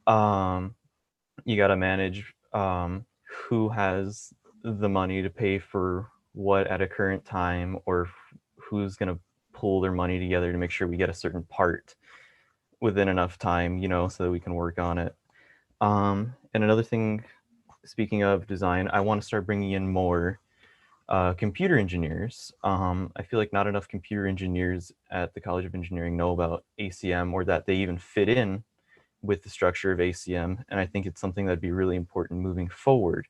You got to manage who has the money to pay for what at a current time, or who's going to pull their money together to make sure we get a certain part within enough time, you know, so that we can work on it. And another thing, speaking of design, I want to start bringing in more computer engineers. I feel like not enough computer engineers at the College of Engineering know about ACM, or that they even fit in with the structure of ACM. And I think it's something that'd be really important moving forward.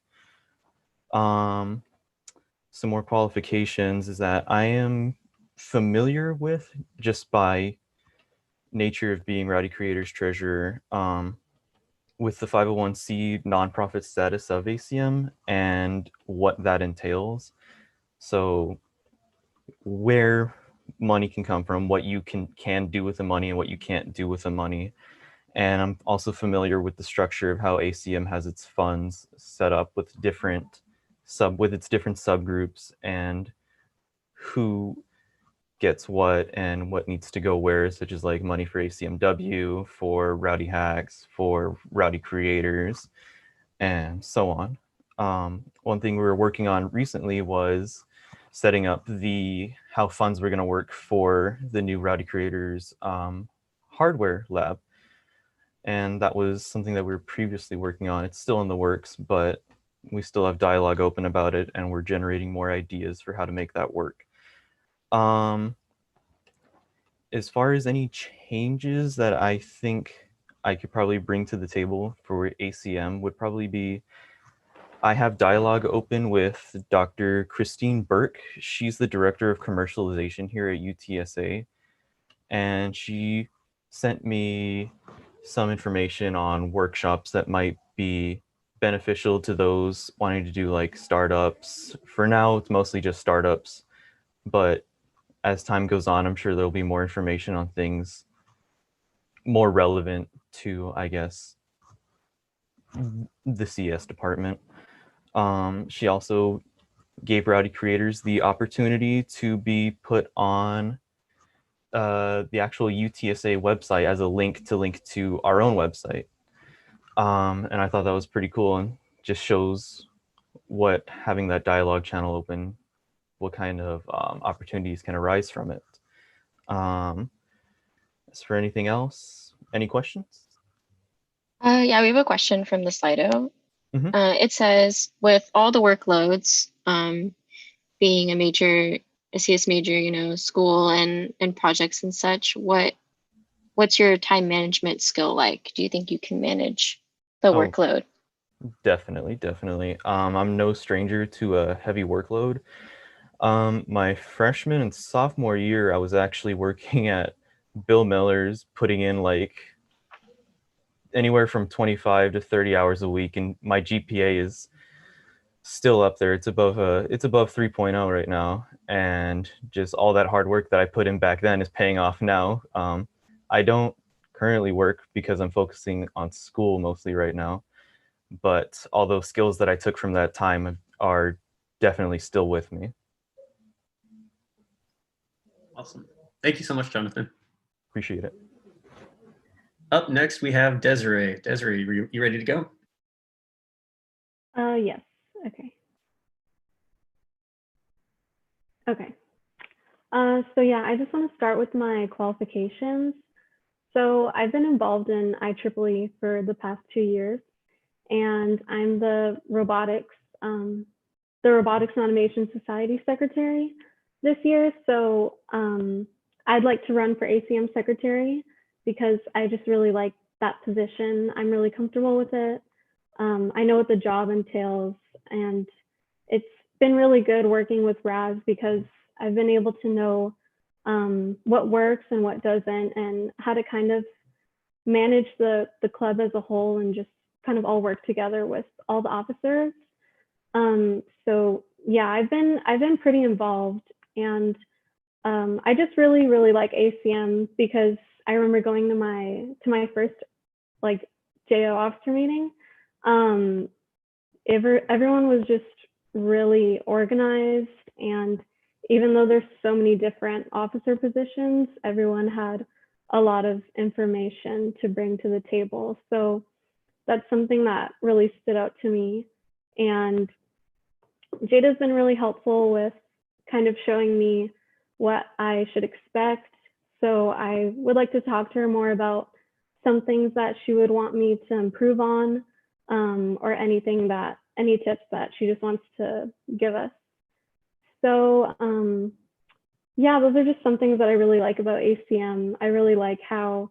Some more qualifications is that I am familiar with, just by nature of being Rowdy Creators Treasurer, with the 501c nonprofit status of ACM and what that entails. So where money can come from, what you can do with the money and what you can't do with the money. And I'm also familiar with the structure of how ACM has its funds set up with its different subgroups, and who gets what and what needs to go where, such as like money for ACMW, for Rowdy Hacks, for Rowdy Creators, and so on. One thing we were working on recently was setting up how funds were going to work for the new Rowdy Creators hardware lab. And that was something that we were previously working on. It's still in the works, but we still have dialogue open about it, and we're generating more ideas for how to make that work. As far as any changes that I think I could probably bring to the table for ACM would probably be, I have dialogue open with Dr. Christine Burke. She's the director of commercialization here at UTSA, and she sent me some information on workshops that might be beneficial to those wanting to do like startups. For now, it's mostly just startups, but as time goes on, I'm sure there'll be more information on things more relevant to, I guess, the CS department. She also gave Rowdy Creators the opportunity to be put on the actual UTSA website as a link to our own website. And I thought that was pretty cool, and just shows what having that dialogue channel open, what kind of opportunities can arise from it. As for anything else, any questions? Yeah, we have a question from the Sli.do. It says, with all the workloads, being a CS major, you know, school and projects and such, what's your time management skill like? Do you think you can manage the workload? Definitely. I'm no stranger to a heavy workload. My freshman and sophomore year, I was actually working at Bill Miller's, putting in like anywhere from 25 to 30 hours a week, and my GPA is still up there. It's above 3.0 right now, and just all that hard work that I put in back then is paying off now. I don't currently work because I'm focusing on school mostly right now, but all those skills that I took from that time are definitely still with me. Awesome. Thank you so much, Jonathan. Appreciate it. Up next, we have Desiree. Desiree, you ready to go? Yes. Okay. So yeah, I just want to start with my qualifications. So I've been involved in IEEE for the past 2 years, and I'm the Robotics and Automation Society Secretary this year. So I'd like to run for ACM Secretary because I just really like that position. I'm really comfortable with it. I know what the job entails, and it's been really good working with Raz because I've been able to know what works and what doesn't, and how to kind of manage the club as a whole and just kind of all work together with all the officers. So yeah, I've been pretty involved, and I just really like ACM because I remember going to my first like JO officer meeting. Everyone was just really organized, and even though there's so many different officer positions, everyone had a lot of information to bring to the table. So that's something that really stood out to me. And Jada's been really helpful with kind of showing me what I should expect. So I would like to talk to her more about some things that she would want me to improve on, or any tips that she just wants to give us. So yeah, those are just some things that I really like about ACM. I really like how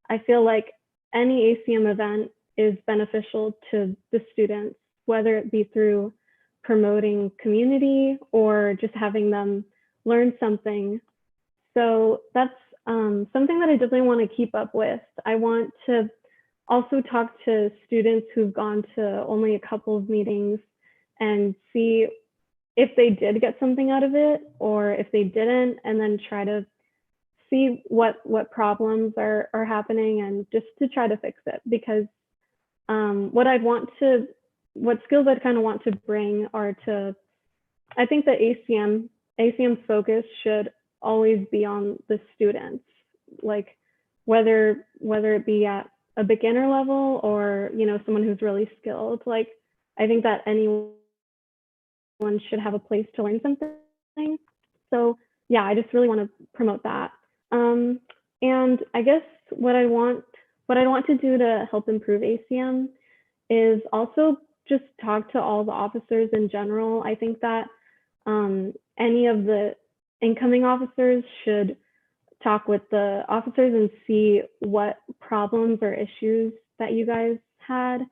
I feel like any ACM event is beneficial to the students, whether it be through promoting community or just having them learn something. So that's something that I definitely want to keep up with. I want to also talk to students who've gone to only a couple of meetings and see if they did get something out of it or if they didn't, and then try to see what problems are happening and just to try to fix it. Because what skills I'd kind of want to bring are to, I think that ACM's focus should always be on the students, like whether it be at a beginner level or, you know, someone who's really skilled. Like, I think that anyone should have a place to learn something. So yeah, I just really want to promote that. And I guess what I want to do to help improve ACM is also just talk to all the officers in general. I think that any of the incoming officers should talk with the officers and see what problems or issues that you guys had,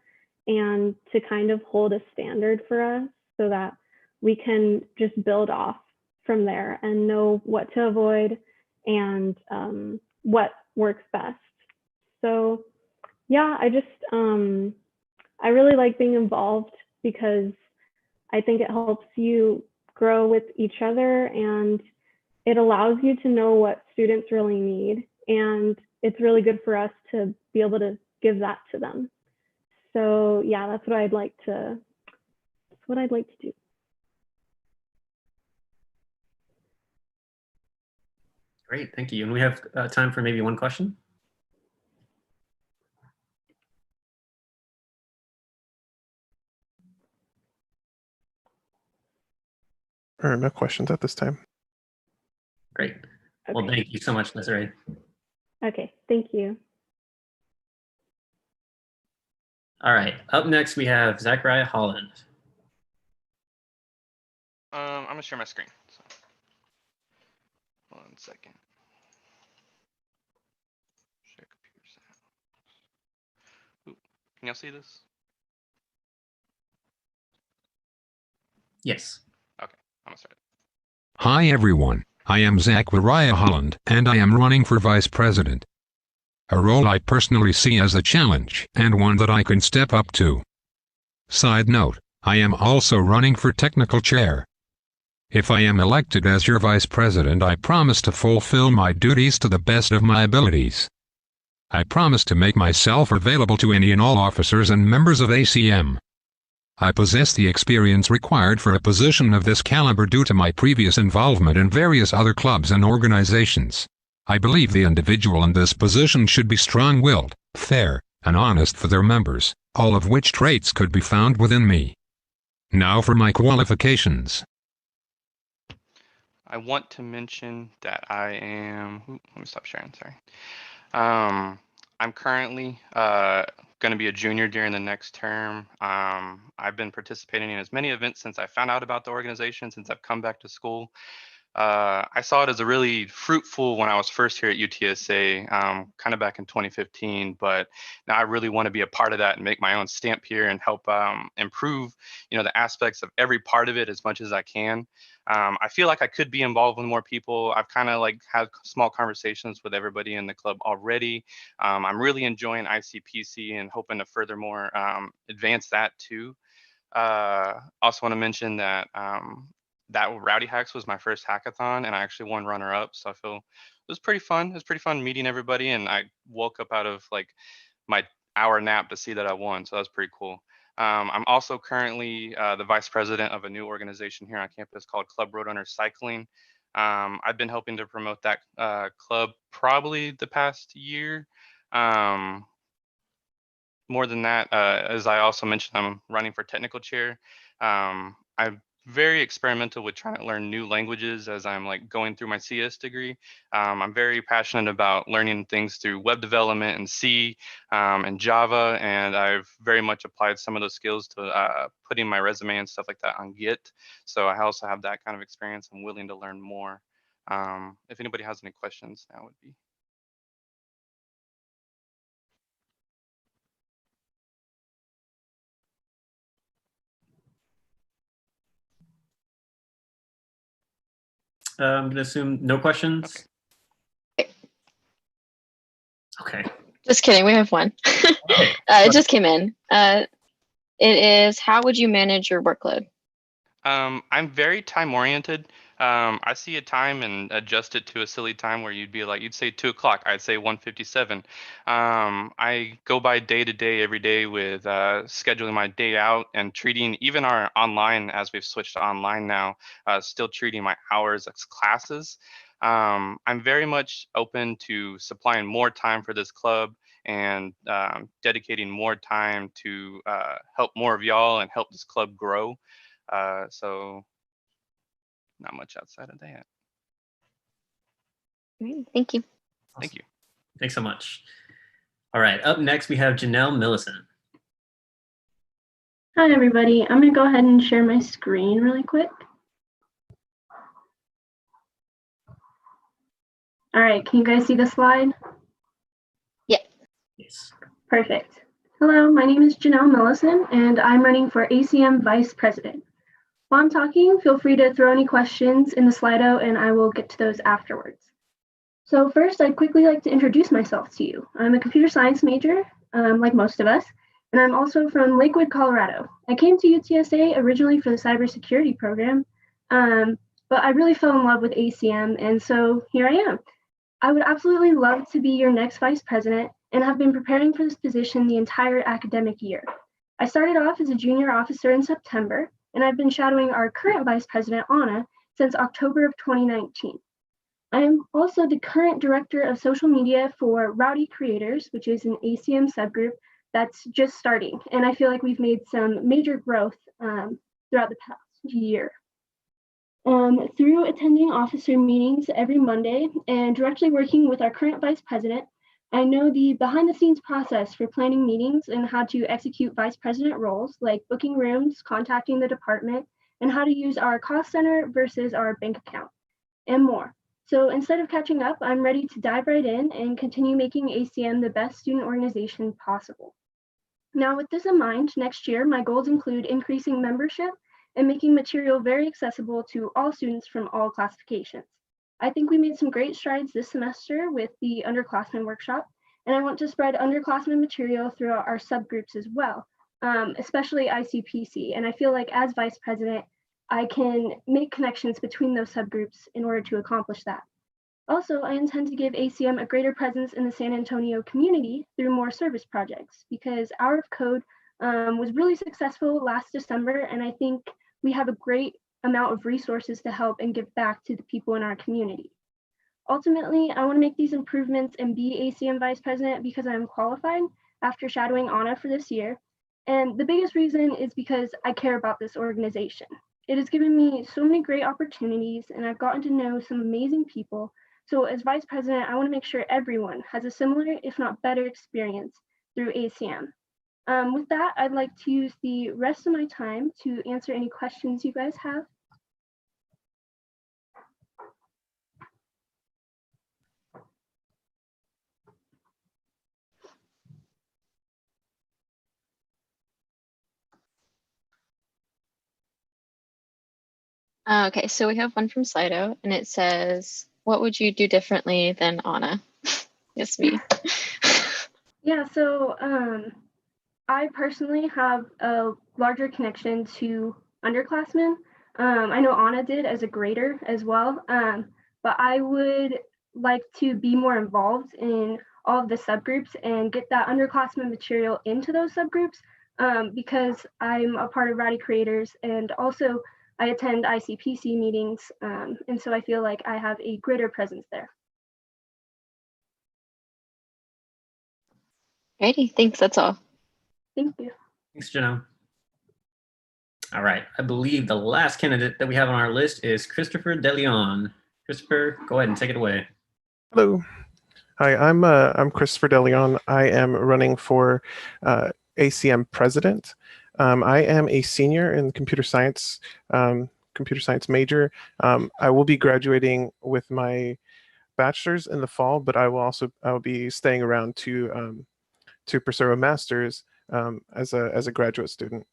and to kind of hold a standard for us so that we can just build off from there and know what to avoid and what works best. So yeah, I really like being involved because I think it helps you grow with each other, and it allows you to know what students really need. And it's really good for us to be able to give that to them. So yeah, that's what I'd like to do. Great, thank you. And we have time for maybe one question. No questions at this time. Great. Well, thank you so much, Desiree. Okay, thank you. All right, up next we have Zachariah Holland. I'm gonna share my screen. So. 1 second. Share computer settings. Ooh, can y'all see this? Yes. Okay, I'm gonna start. Hi everyone, I am Zachariah Holland, and I am running for Vice President. A role I personally see as a challenge, and one that I can step up to. Side note, I am also running for Technical Chair. If I am elected as your Vice President, I promise to fulfill my duties to the best of my abilities. I promise to make myself available to any and all officers and members of ACM. I possess the experience required for a position of this caliber due to my previous involvement in various other clubs and organizations. I believe the individual in this position should be strong-willed, fair, and honest for their members, all of which traits could be found within me. Now for my qualifications. I want to mention that I am. Let me stop sharing. Sorry. I'm currently going to be a junior during the next term. I've been participating in as many events since I found out about the organization, since I've come back to school. I saw it as a really fruitful when I was first here at UTSA, kind of back in 2015. But now I really want to be a part of that and make my own stamp here and help improve, the aspects of every part of it as much as I can. I feel like I could be involved with more people. I've kind of like had small conversations with everybody in the club already. I'm really enjoying ICPC and hoping to furthermore advance that too. Also want to mention that that Rowdy Hacks was my first hackathon, and I actually won runner-up. So I feel it was pretty fun. It was pretty fun meeting everybody, and I woke up out of like my hour nap to see that I won. So that was pretty cool. I'm also currently the vice president of a new organization here on campus called Club Roadrunner Cycling. I've been helping to promote that club probably the past year. More than that, as I also mentioned, I'm running for technical chair. I'm very experimental with trying to learn new languages as I'm like going through my CS degree. I'm very passionate about learning things through web development and C and Java, and I've very much applied some of those skills to putting my resume and stuff like that on Git. So I also have that kind of experience. I'm willing to learn more. If anybody has any questions, that would be. I'm going to assume no questions. Okay. Just kidding. We have one. It just came in. It is, how would you manage your workload? I'm very time oriented. I see a time and adjust it to a silly time where you'd say 2 o'clock. I'd say 1:57. I go by day to day every day with scheduling my day out and treating even our online, as we've switched to online now, still treating my hours as classes. I'm very much open to supplying more time for this club and dedicating more time to help more of y'all and help this club grow. So not much outside of that. Thank you. Thank you. Thanks so much. All right, up next we have Janelle Millicent. Hi, everybody. I'm going to go ahead and share my screen really quick. All right, can you guys see the slide? Yeah. Yes. Perfect. Hello, my name is Janelle Millicent, and I'm running for ACM Vice President. While I'm talking, feel free to throw any questions in the Sli.do, and I will get to those afterwards. So first, I'd quickly like to introduce myself to you. I'm a computer science major, like most of us, and I'm also from Lakewood, Colorado. I came to UTSA originally for the cybersecurity program, but I really fell in love with ACM, and so here I am. I would absolutely love to be your next vice president and have been preparing for this position the entire academic year. I started off as a junior officer in September, and I've been shadowing our current vice president, Anna, since October of 2019. I am also the current director of social media for Rowdy Creators, which is an ACM subgroup that's just starting, and I feel like we've made some major growth throughout the past year. Through attending officer meetings every Monday and directly working with our current vice president, I know the behind the scenes process for planning meetings and how to execute vice president roles like booking rooms, contacting the department, and how to use our cost center versus our bank account, and more. So instead of catching up, I'm ready to dive right in and continue making ACM the best student organization possible. Now, with this in mind, next year, my goals include increasing membership and making material very accessible to all students from all classifications. I think we made some great strides this semester with the underclassmen workshop, and I want to spread underclassmen material throughout our subgroups as well, especially ICPC. And I feel like as vice president, I can make connections between those subgroups in order to accomplish that. Also, I intend to give ACM a greater presence in the San Antonio community through more service projects, because Hour of Code was really successful last December, and I think we have a great amount of resources to help and give back to the people in our community. Ultimately, I want to make these improvements and be ACM Vice President because I'm qualified after shadowing Anna for this year. And the biggest reason is because I care about this organization. It has given me so many great opportunities, and I've gotten to know some amazing people. So as Vice President, I want to make sure everyone has a similar, if not better, experience through ACM. With that, I'd like to use the rest of my time to answer any questions you guys have. Okay, so we have one from Sli.do, and it says, "What would you do differently than Anna?" Yes, me. Yeah, so I personally have a larger connection to underclassmen. I know Anna did as a grader as well, but I would like to be more involved in all of the subgroups and get that underclassmen material into those subgroups because I'm a part of Rowdy Creators and also I attend ICPC meetings, and so I feel like I have a greater presence there. Alrighty, thanks, that's all. Thank you. Thanks, Janelle. All right, I believe the last candidate that we have on our list is Christopher DeLeon. Christopher, go ahead and take it away. Hello. Hi, I'm Christopher DeLeon. I am running for ACM president. I am a senior in computer science major. I will be graduating with my bachelor's in the fall, but I'll be staying around to pursue a master's as a graduate student.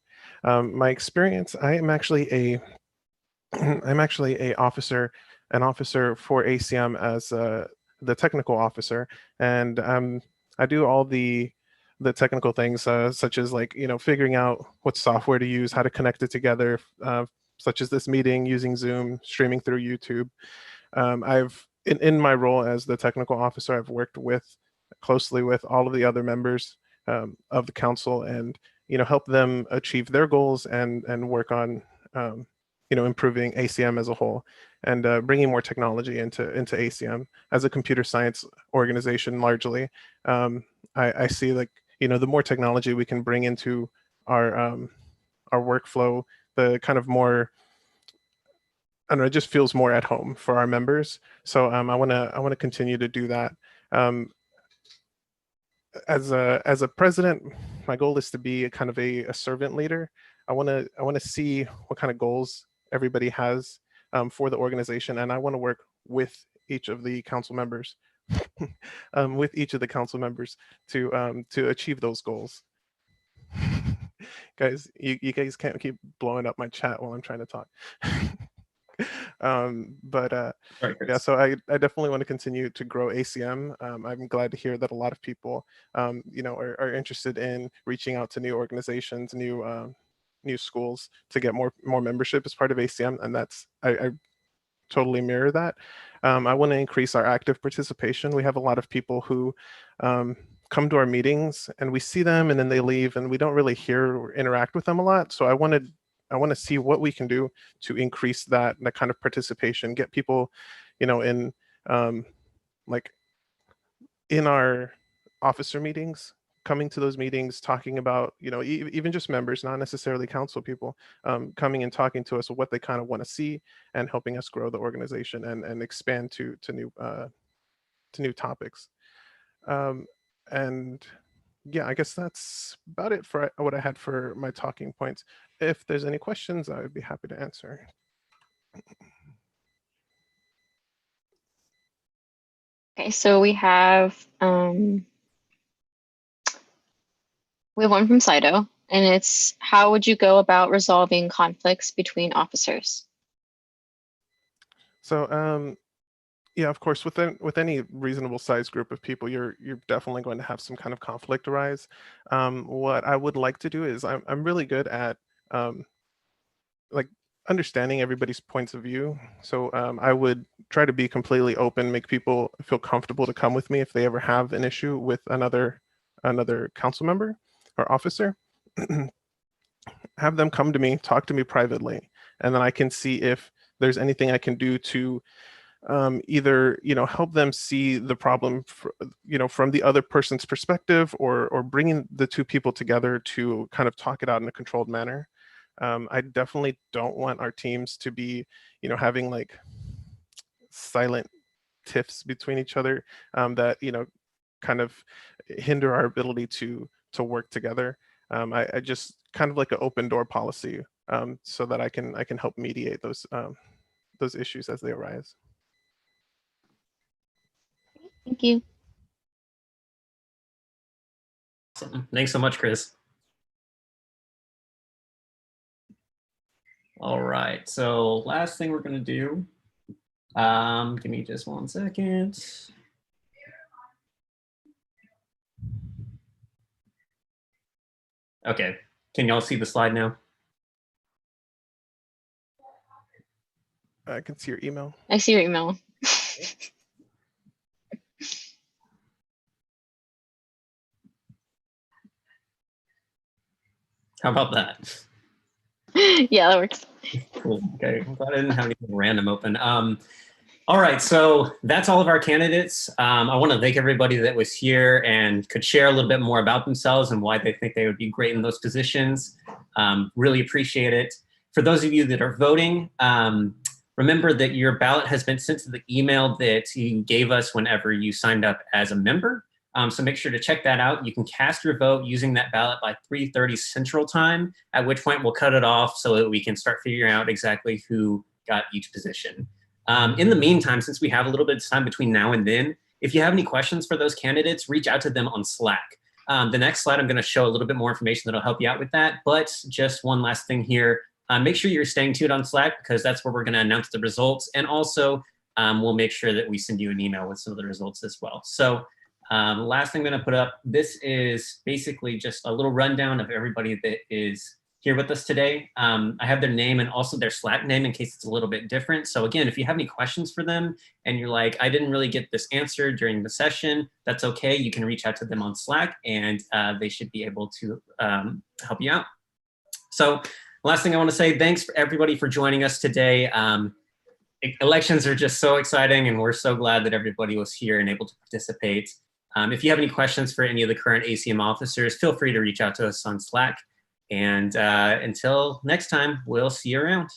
My experience, I'm actually a an officer for ACM as the technical officer, and I do all the technical things such as figuring out what software to use, how to connect it together, such as this meeting using Zoom, streaming through YouTube. I've in my role as the technical officer, I've worked closely with all of the other members of the council, and help them achieve their goals and work on improving ACM as a whole, and bringing more technology into ACM as a computer science organization. Largely, I see the more technology we can bring into our workflow, the kind of more, I don't know, it just feels more at home for our members. So I want to continue to do that. As a president, my goal is to be a kind of a servant leader. I want to see what kind of goals everybody has for the organization, and I want to work with each of the council members, to achieve those goals. Guys, you guys can't keep blowing up my chat while I'm trying to talk. Yeah, so I definitely want to continue to grow ACM. I'm glad to hear that a lot of people are interested in reaching out to new organizations, new schools to get more membership as part of ACM, and I totally mirror that. I want to increase our active participation. We have a lot of people who come to our meetings and we see them and then they leave and we don't really hear or interact with them a lot. So I want to see what we can do to increase that kind of participation, get people, in in our officer meetings, coming to those meetings, talking about, even just members, not necessarily council people, coming and talking to us what they kind of want to see and helping us grow the organization and expand to new topics. And yeah, I guess that's about it for what I had for my talking points. If there's any questions, I would be happy to answer. Okay, so we have one from Sli.do, and it's, how would you go about resolving conflicts between officers? So yeah, of course, with any reasonable sized group of people, you're definitely going to have some kind of conflict arise. What I would like to do is I'm really good at understanding everybody's points of view. So I would try to be completely open, make people feel comfortable to come with me if they ever have an issue with another council member or officer. Have them come to me, talk to me privately, and then I can see if there's anything I can do to either help them see the problem from the other person's perspective, or bringing the two people together to kind of talk it out in a controlled manner. I definitely don't want our teams to be having silent tiffs between each other that kind of hinder our ability to work together. I just kind of like an open door policy, so that I can help mediate those issues as they arise. Thank you. Awesome. Thanks so much, Chris. All right, so last thing we're gonna do, give me just 1 second. Okay, can y'all see the slide now? I can see your email. I see your email. How about that? Yeah, that works. Cool. Okay. I'm glad I didn't have anything random open. All right. So that's all of our candidates. I want to thank everybody that was here and could share a little bit more about themselves and why they think they would be great in those positions. Really appreciate it. For those of you that are voting, remember that your ballot has been sent to the email that you gave us whenever you signed up as a member. So make sure to check that out. You can cast your vote using that ballot by 3:30 Central Time, at which point we'll cut it off so that we can start figuring out exactly who got each position. In the meantime, since we have a little bit of time between now and then, if you have any questions for those candidates, reach out to them on Slack. The next slide, I'm going to show a little bit more information that'll help you out with that. But just one last thing here. Make sure you're staying tuned on Slack because that's where we're going to announce the results. And also, we'll make sure that we send you an email with some of the results as well. So last thing I'm going to put up, this is basically just a little rundown of everybody that is here with us today. I have their name and also their Slack name in case it's a little bit different. So again, if you have any questions for them and you're like, I didn't really get this answer during the session, that's okay. You can reach out to them on Slack and they should be able to help you out. So last thing I want to say, thanks for everybody for joining us today. Elections are just so exciting and we're so glad that everybody was here and able to participate. If you have any questions for any of the current ACM officers, feel free to reach out to us on Slack. And until next time, we'll see you around.